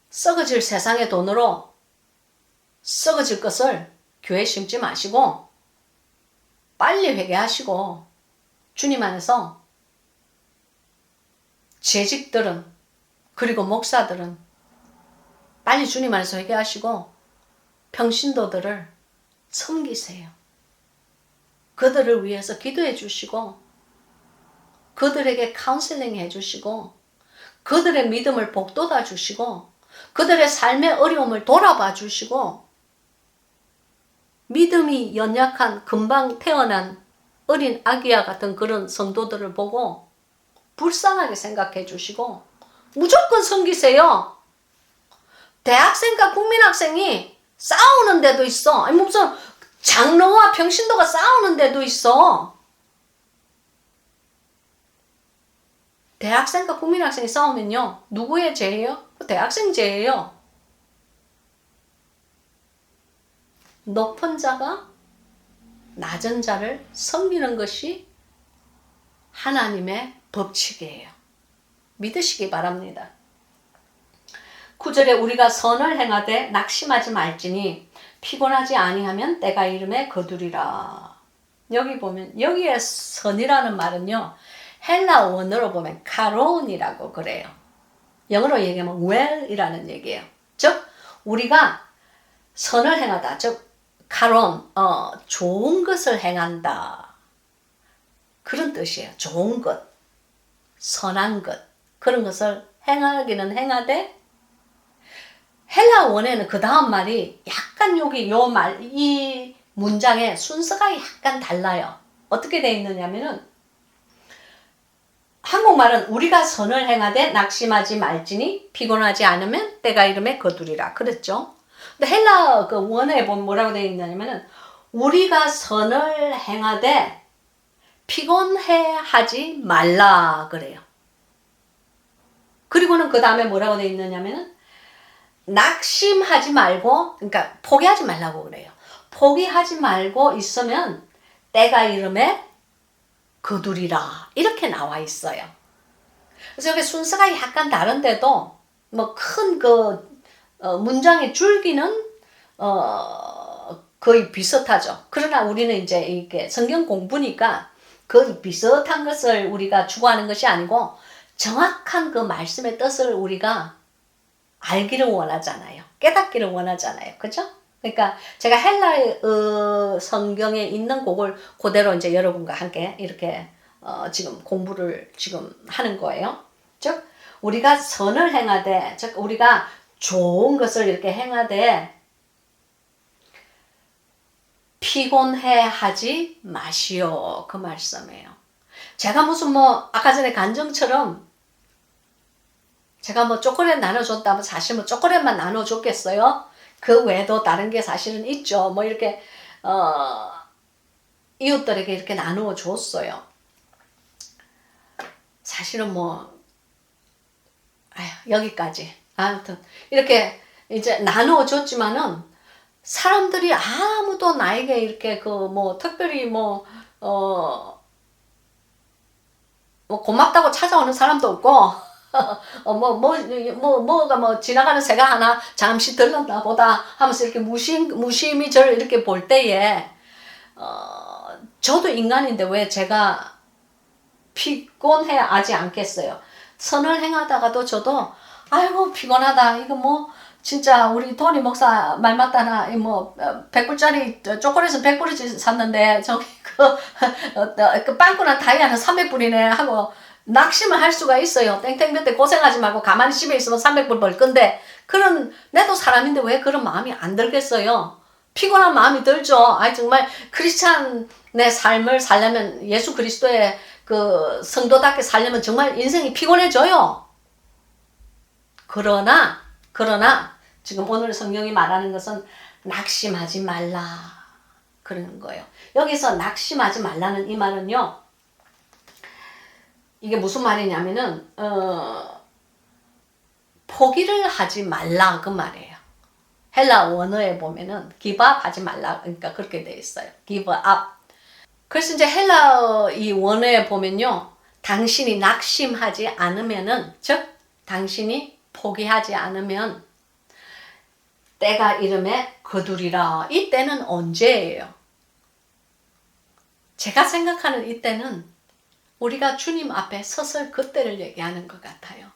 Speaker 1: 썩어질 세상의 돈으로 썩어질 것을 교회에 심지 마시고 빨리 회개하시고, 주님 안에서 재직들은, 그리고 목사들은 빨리 주님 안에서 회개하시고 평신도들을 섬기세요. 그들을 위해서 기도해 주시고, 그들에게 카운셀링 해 주시고, 그들의 믿음을 복돋아 주시고, 그들의 삶의 어려움을 돌아봐 주시고, 믿음이 연약한 금방 태어난 어린 아기야 같은 그런 성도들을 보고 불쌍하게 생각해 주시고 무조건 섬기세요. 대학생과 국민학생이 싸우는 데도 있어. 아니 무슨 장로와 평신도가 싸우는 데도 있어. 대학생과 국민학생이 싸우면요, 누구의 죄예요? 대학생 죄예요. 높은 자가 낮은 자를 섬기는 것이 하나님의 법칙이에요. 믿으시기 바랍니다. 9절에 우리가 선을 행하되 낙심하지 말지니 피곤하지 아니하면 때가 이름에 거두리라. 여기 보면, 여기에 선이라는 말은요, 헬라 원어로 보면 카론이라고 그래요. 영어로 얘기하면 well이라는 얘기예요. 즉 우리가 선을 행하다, 즉 카론, 좋은 것을 행한다, 그런 뜻이에요. 좋은 것, 선한 것, 그런 것을 행하기는 행하되, 헬라 원에는 그 다음 말이 약간 여기 이 문장의 순서가 약간 달라요. 어떻게 되어 있느냐면은, 한국말은 우리가 선을 행하되 낙심하지 말지니 피곤하지 않으면 때가 이름에 거두리라 그랬죠. 근데 헬라 그 원어에 보면 뭐라고 되어 있냐면은, 우리가 선을 행하되 피곤해 하지 말라 그래요. 그리고는 그 다음에 뭐라고 되어 있느냐면은, 낙심하지 말고, 그러니까 포기하지 말라고 그래요. 포기하지 말고 있으면 때가 이름에 거두리라, 이렇게 나와 있어요. 그래서 여기 순서가 약간 다른데도 뭐 큰 문장의 줄기는 거의 비슷하죠. 그러나 우리는 이제 이게 성경 공부니까 거의 비슷한 것을 우리가 추구하는 것이 아니고 정확한 그 말씀의 뜻을 우리가 알기를 원하잖아요. 깨닫기를 원하잖아요. 그죠? 그러니까 제가 헬라 성경에 있는 그걸 그대로 이제 여러분과 함께 이렇게 지금 공부를 지금 하는 거예요. 즉 우리가 선을 행하되, 즉 우리가 좋은 것을 이렇게 행하되 피곤해 하지 마시오, 그 말씀이에요. 제가 무슨 뭐 아까 전에 간증처럼 제가 뭐 초콜릿 나눠줬다면 사실 뭐 초콜릿만 나눠줬겠어요? 그 외에도 다른 게 사실은 있죠. 뭐 이렇게 이웃들에게 이렇게 나누어 줬어요. 사실은 뭐 여기까지. 아무튼 이렇게 이제 나누어 줬지만은 사람들이 아무도 나에게 이렇게 특별히 고맙다고 찾아오는 사람도 없고, 지나가는 새가 하나 잠시 들렀나 보다 하면서 이렇게 무심히 저를 이렇게 볼 때에, 저도 인간인데 왜 제가 피곤해 하지 않겠어요? 선을 행하다가도 저도, 아이고, 피곤하다. 이거 진짜 우리 토니 목사 말 맞다나 뭐 100불짜리 초콜릿은 100불이지 샀는데 저기 그 빵꾸난 다이아는 300불이네 하고 낙심을 할 수가 있어요. 땡땡볕에 고생하지 말고 가만히 집에 있으면 300불 벌 건데 그런 내도 사람인데 왜 그런 마음이 안 들겠어요. 피곤한 마음이 들죠. 아이 정말 크리스찬의 삶을 살려면 예수 그리스도의 그 성도답게 살려면 정말 인생이 피곤해져요. 그러나 지금 오늘 성경이 말하는 것은 낙심하지 말라 그러는 거예요. 여기서 낙심하지 말라는 이 말은요. 이게 무슨 말이냐면은 포기를 하지 말라 그 말이에요. 헬라 원어에 보면은 give up 하지 말라 그러니까 그렇게 돼 있어요. give up. 그래서 이제 헬라 이 원어에 보면요. 당신이 낙심하지 않으면은 즉 당신이 포기하지 않으면 때가 이름에 거두리라. 이 때는 언제예요? 제가 생각하는 이 때는 우리가 주님 앞에 섰을 그때를 얘기하는 것 같아요.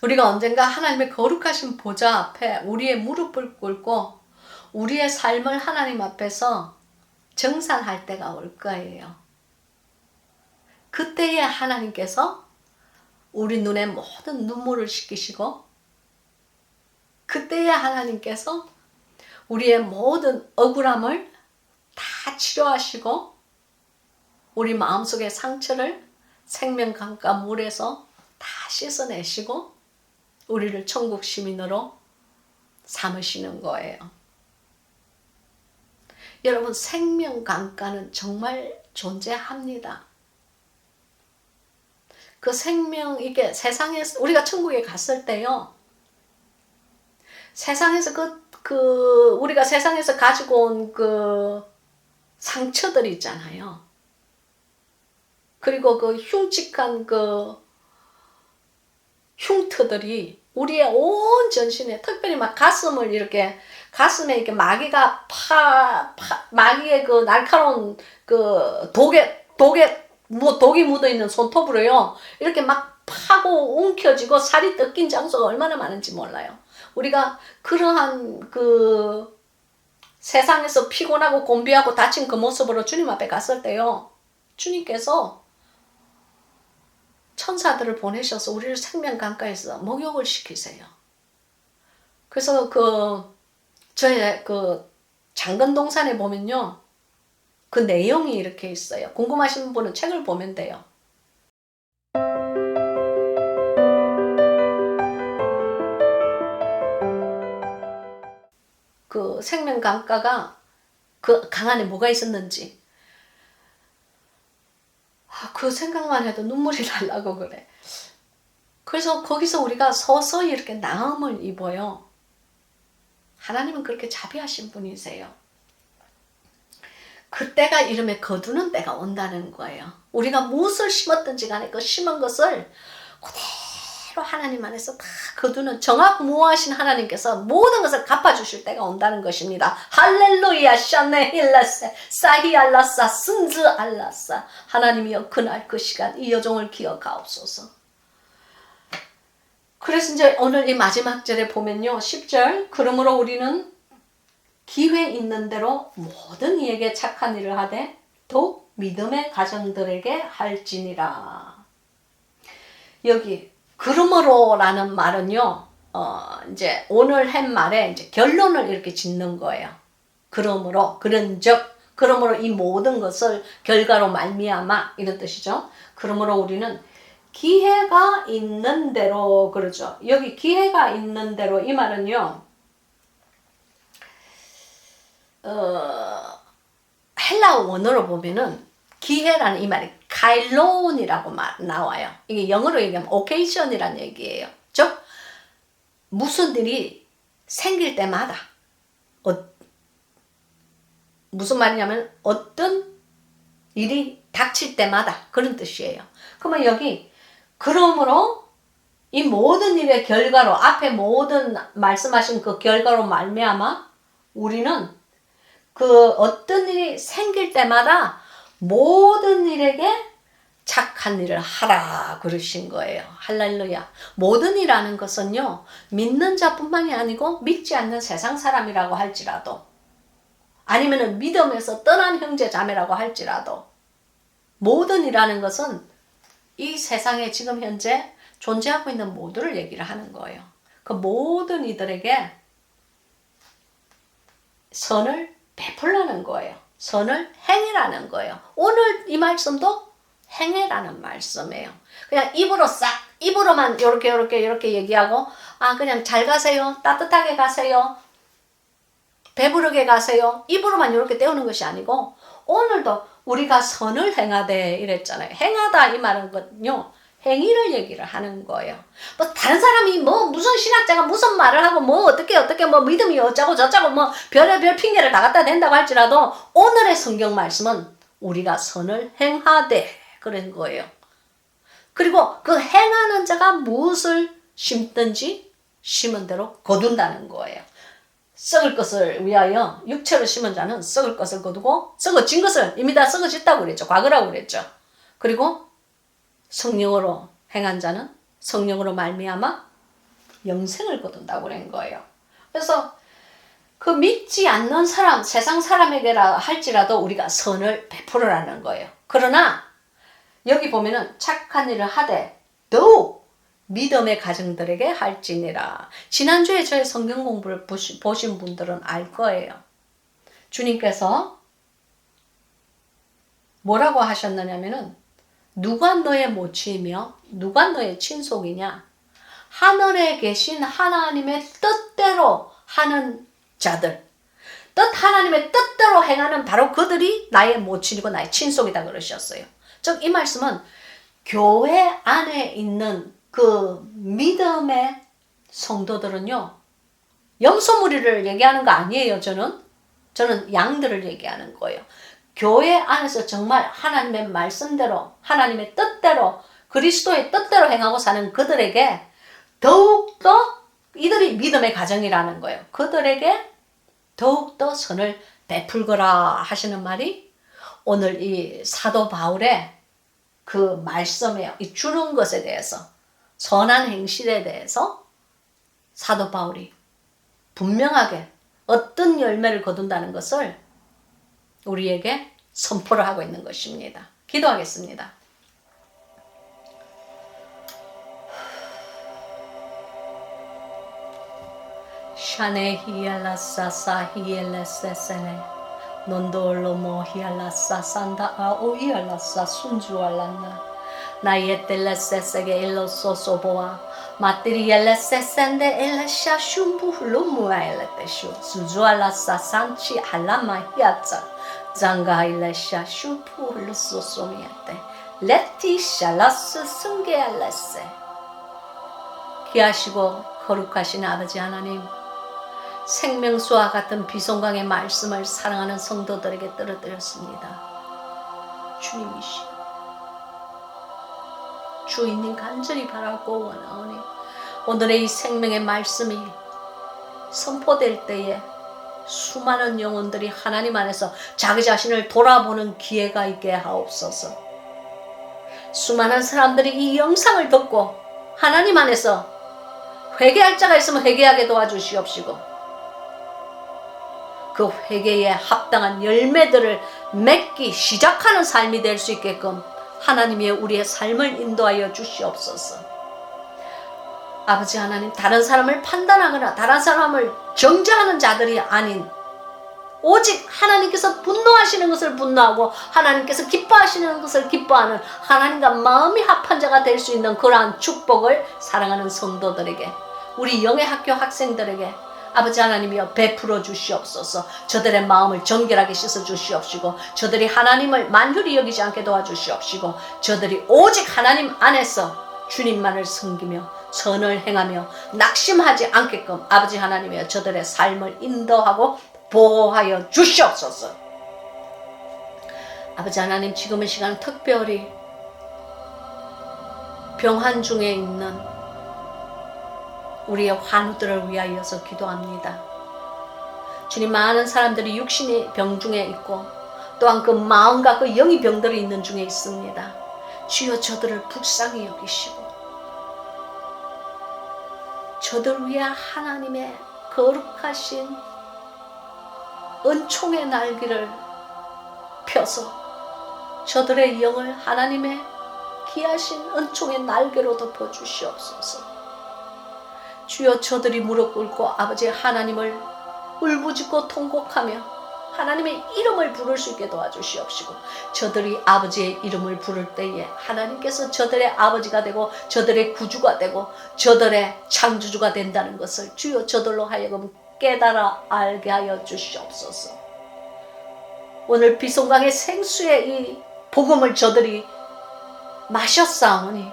Speaker 1: 우리가 언젠가 하나님의 거룩하신 보좌 앞에 우리의 무릎을 꿇고 우리의 삶을 하나님 앞에서 정산할 때가 올 거예요. 그때에 하나님께서 우리 눈에 모든 눈물을 씻기시고 그때에 하나님께서 우리의 모든 억울함을 다 치료하시고 우리 마음속의 상처를 생명강가 물에서 다 씻어내시고 우리를 천국 시민으로 삼으시는 거예요. 여러분 생명강가는 정말 존재합니다. 그 생명 이게 세상에서 우리가 천국에 갔을 때요. 세상에서 우리가 세상에서 가지고 온 그 상처들이 있잖아요. 그리고 그 흉측한 그 흉터들이 우리의 온 전신에 특별히 막 가슴에 이렇게 마귀가 마귀의 그 날카로운 그 독이 묻어 있는 손톱으로요. 이렇게 막 파고 움켜쥐고 살이 뜯긴 장소가 얼마나 많은지 몰라요. 우리가 그러한 그 세상에서 피곤하고 곤비하고 다친 그 모습으로 주님 앞에 갔을 때요. 주님께서 천사들을 보내셔서 우리를 생명강가에서 목욕을 시키세요. 그래서 저의 장건동산에 보면요. 그 내용이 이렇게 있어요. 궁금하신 분은 책을 보면 돼요. 그 생명강가가 그 강 안에 뭐가 있었는지 그 생각만 해도 눈물이 나려고 그래. 그래서 거기서 우리가 서서히 이렇게 나음을 입어요. 하나님은 그렇게 자비하신 분이세요. 그때가 이름에 거두는 때가 온다는 거예요. 우리가 무엇을 심었든지 간에 그 심은 것을 그대로 하나님 안에서 다 거두는 정확무하신 하나님께서 모든 것을 갚아주실 때가 온다는 것입니다. 할렐루야 샤네 힐라세 사히알라사 승즈 알라사. 하나님이여 그날 그 시간 이 여종을 기억하옵소서. 그래서 이제 오늘 이 마지막 절에 보면요. 10절 그러므로 우리는 기회 있는 대로 모든 이에게 착한 일을 하되 더욱 믿음의 가정들에게 할지니라. 여기 그러므로라는 말은요. 이제 오늘 한 말에 이제 결론을 이렇게 짓는 거예요. 그러므로 그런즉 그러므로 이 모든 것을 결과로 말미암아 이런 뜻이죠. 그러므로 우리는 기회가 있는 대로 그러죠. 여기 기회가 있는 대로 이 말은요. 헬라 원어로 보면은 기회라는 이 말이 카일론이라고 나와요. 이게 영어로 얘기하면 occasion이라는 얘기예요. 즉 무슨 일이 생길 때마다 무슨 말이냐면 어떤 일이 닥칠 때마다 그런 뜻이에요. 그러면 여기 그러므로 이 모든 일의 결과로 앞에 모든 말씀하신 그 결과로 말미암아 우리는 그 어떤 일이 생길 때마다 모든 일에게 착한 일을 하라 그러신 거예요. 할렐루야. 모든 일하는 것은요, 믿는 자뿐만이 아니고 믿지 않는 세상 사람이라고 할지라도, 아니면은 믿음에서 떠난 형제 자매라고 할지라도, 모든 일하는 것은 이 세상에 지금 현재 존재하고 있는 모두를 얘기를 하는 거예요. 그 모든 이들에게 선을 베풀라는 거예요. 선을 행해라는 거예요. 오늘 이 말씀도 행해라는 말씀이에요. 그냥 입으로만 요렇게 얘기하고, 그냥 잘 가세요. 따뜻하게 가세요. 배부르게 가세요. 입으로만 이렇게 때우는 것이 아니고, 오늘도 우리가 선을 행하되 이랬잖아요. 행하다 이 말은요, 행위를 얘기를 하는 거예요. 뭐 다른 사람이 무슨 신학자가 무슨 말을 하고 어떻게 믿음이 어쩌고 저쩌고 별의별 핑계를 다 갖다 댄다고 할지라도, 오늘의 성경 말씀은 우리가 선을 행하되 그런 거예요. 그리고 그 행하는 자가 무엇을 심든지 심은 대로 거둔다는 거예요. 썩을 것을 위하여 육체로 심은 자는 썩을 것을 거두고, 썩어진 것을 이미 다 썩어졌다고 그랬죠. 과거라고 그랬죠. 그리고 성령으로 행한 자는 성령으로 말미암아 영생을 거둔다고 그런 거예요. 그래서 그 믿지 않는 사람, 세상 사람에게라 할지라도 우리가 선을 베풀으라는 거예요. 그러나 여기 보면은 착한 일을 하되 더욱 믿음의 가정들에게 할지니라. 지난주에 저의 성경 공부를 보신 분들은 알 거예요. 주님께서 뭐라고 하셨느냐면은, 누가 너의 모치이며 누가 너의 친속이냐? 하늘에 계신 하나님의 뜻대로 하는 자들, 하나님의 뜻대로 행하는 바로 그들이 나의 모친이고 나의 친속이다 그러셨어요. 즉 이 말씀은 교회 안에 있는 그 믿음의 성도들은요, 염소무리를 얘기하는 거 아니에요. 저는 양들을 얘기하는 거예요. 교회 안에서 정말 하나님의 말씀대로, 하나님의 뜻대로, 그리스도의 뜻대로 행하고 사는 그들에게 더욱더, 이들이 믿음의 가정이라는 거예요. 그들에게 더욱더 선을 베풀거라 하시는 말이 오늘 이 사도 바울의 그 말씀이에요. 이 주는 것에 대해서, 선한 행실에 대해서 사도 바울이 분명하게 어떤 열매를 거둔다는 것을 우리에게 선포를 하고 있는 것입니다. 기도하겠습니다. 샤네 히알라사사 히엘레세세네 논돌로모 히알라사 산다 아오이알라사 순주알라나 나의 텔레세세게 일로소소보아 마티리엘레세센데 엘레샤 shum부훌로무아엘레테슈 수주알라사 산치 알라마 히아짜 장가일레샤 슈푸흘루소소미아테 레티샬라스 승게알레세. 귀하시고 거룩하신 아버지 하나님, 생명수와 같은 비송강의 말씀을 사랑하는 성도들에게 떨어뜨렸습니다. 주님이시여, 주인님 간절히 바라고 원하오니 오늘의 이 생명의 말씀이 선포될 때에 수많은 영혼들이 하나님 안에서 자기 자신을 돌아보는 기회가 있게 하옵소서. 수많은 사람들이 이 영상을 듣고 하나님 안에서 회개할 자가 있으면 회개하게 도와주시옵시고, 그 회개에 합당한 열매들을 맺기 시작하는 삶이 될 수 있게끔 하나님이 우리의 삶을 인도하여 주시옵소서. 아버지 하나님, 다른 사람을 판단하거나 다른 사람을 정죄하는 자들이 아닌 오직 하나님께서 분노하시는 것을 분노하고 하나님께서 기뻐하시는 것을 기뻐하는 하나님과 마음이 합한 자가 될 수 있는 그러한 축복을 사랑하는 성도들에게, 우리 영의 학교 학생들에게 아버지 하나님이여 베풀어 주시옵소서. 저들의 마음을 정결하게 씻어 주시옵시고, 저들이 하나님을 만홀히 여기지 않게 도와주시옵시고, 저들이 오직 하나님 안에서 주님만을 섬기며 선을 행하며 낙심하지 않게끔 아버지 하나님이여 저들의 삶을 인도하고 보호하여 주시옵소서. 아버지 하나님, 지금 이 시간 특별히 병환 중에 있는 우리의 환우들을 위하여서 기도합니다. 주님, 많은 사람들이 육신의 병 중에 있고 또한 그 마음과 그 영의 병들이 있는 중에 있습니다. 주여 저들을 불쌍히 여기시고 저들 위에 하나님의 거룩하신 은총의 날개를 펴서 저들의 영을 하나님의 귀하신 은총의 날개로 덮어주시옵소서. 주여 저들이 무릎 꿇고 아버지 하나님을 울부짖고 통곡하며 하나님의 이름을 부를 수 있게 도와주시옵시고 저들이 아버지의 이름을 부를 때에 하나님께서 저들의 아버지가 되고 저들의 구주가 되고 저들의 창조주가 된다는 것을 주여 저들로 하여금 깨달아 알게 하여 주시옵소서. 오늘 비송강의 생수의 이 복음을 저들이 마셨사오니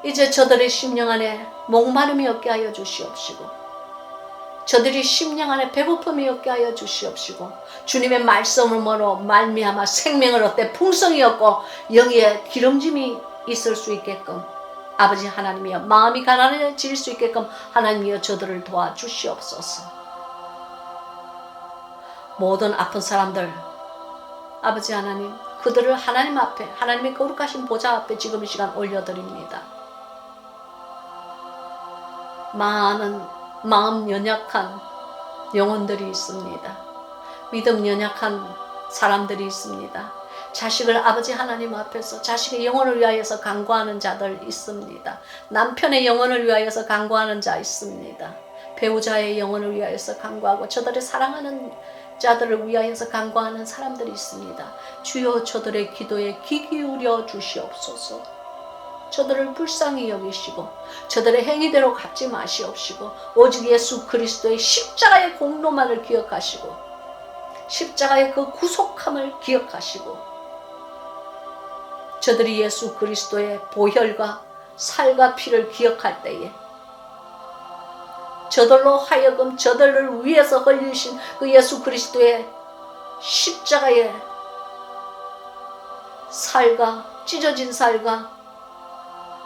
Speaker 1: 이제 저들의 심령 안에 목마름이 없게 하여 주시옵시고 저들이 심령 안에 배고픔이 없게 하여 주시옵시고 주님의 말씀으로 말미암아 생명을 얻되 풍성이 없고 영의 기름짐이 있을 수 있게끔 아버지 하나님이여 마음이 가난해질 수 있게끔 하나님이여 저들을 도와주시옵소서. 모든 아픈 사람들 아버지 하나님 그들을 하나님 앞에 하나님의 거룩하신 보좌 앞에 지금 이 시간 올려드립니다. 많은 마음 연약한 영혼들이 있습니다. 믿음 연약한 사람들이 있습니다. 자식을 아버지 하나님 앞에서 자식의 영혼을 위하여서 간구하는 자들 있습니다. 남편의 영혼을 위하여서 간구하는 자 있습니다. 배우자의 영혼을 위하여서 간구하고 저들을 사랑하는 자들을 위하여서 간구하는 사람들이 있습니다. 주여 저들의 기도에 귀 기울여 주시옵소서. 저들을 불쌍히 여기시고 저들의 행위대로 갚지 마시옵시고 오직 예수 그리스도의 십자가의 공로만을 기억하시고 십자가의 그 구속함을 기억하시고 저들이 예수 그리스도의 보혈과 살과 피를 기억할 때에 저들로 하여금 저들을 위해서 흘리신 그 예수 그리스도의 십자가의 살과 찢어진 살과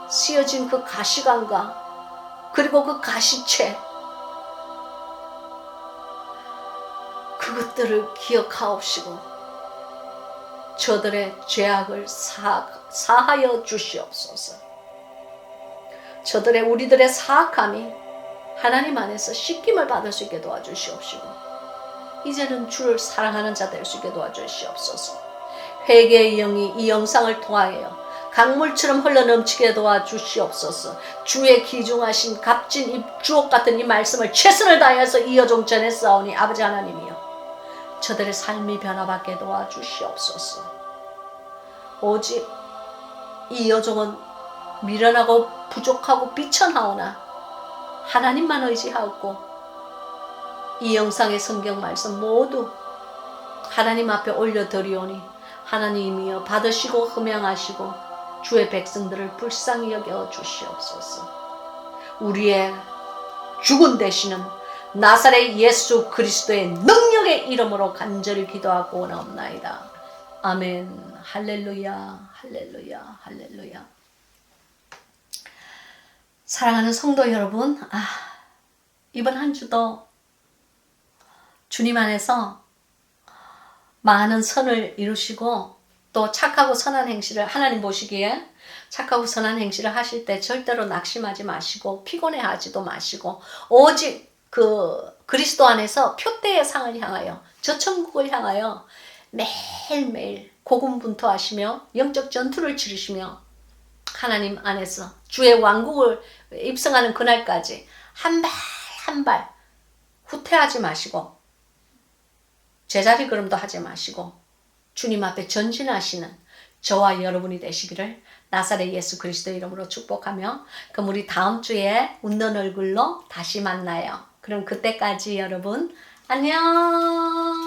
Speaker 1: 씌어진 그 가시관과 그리고 그 가시체 그것들을 기억하옵시고 저들의 죄악을 사하여 주시옵소서. 저들의 우리들의 사악함이 하나님 안에서 씻김을 받을 수 있게 도와주시옵시고 이제는 주를 사랑하는 자 될 수 있게 도와주시옵소서. 회개의 영이 이 영상을 통하여 강물처럼 흘러넘치게 도와주시옵소서. 주의 귀중하신 값진 이 주옥 같은 이 말씀을 최선을 다해서 이어종 전했사오니 아버지 하나님이여 저들의 삶이 변화받게 도와주시옵소서. 오직 이 여종은 미련하고 부족하고 비천하오나 하나님만 의지하고 이 영상의 성경 말씀 모두 하나님 앞에 올려드리오니 하나님이여 받으시고 흠양하시고 주의 백성들을 불쌍히 여겨 주시옵소서. 우리의 죽은 되시는 나사렛 예수 그리스도의 능력의 이름으로 간절히 기도하고 원하옵나이다. 아멘. 할렐루야 할렐루야 할렐루야. 사랑하는 성도 여러분, 이번 한 주도 주님 안에서 많은 선을 이루시고 또 착하고 선한 행실을 하나님 보시기에 착하고 선한 행실을 하실 때 절대로 낙심하지 마시고 피곤해하지도 마시고 오직 그 그리스도 안에서 표대의 상을 향하여 저 천국을 향하여 매일매일 고군분투하시며 영적 전투를 치르시며 하나님 안에서 주의 왕국을 입성하는 그날까지 한 발 한 발 후퇴하지 마시고 제자리 걸음도 하지 마시고 주님 앞에 전진하시는 저와 여러분이 되시기를 나사렛 예수 그리스도 이름으로 축복하며 그럼 우리 다음 주에 웃는 얼굴로 다시 만나요. 그럼 그때까지 여러분 안녕.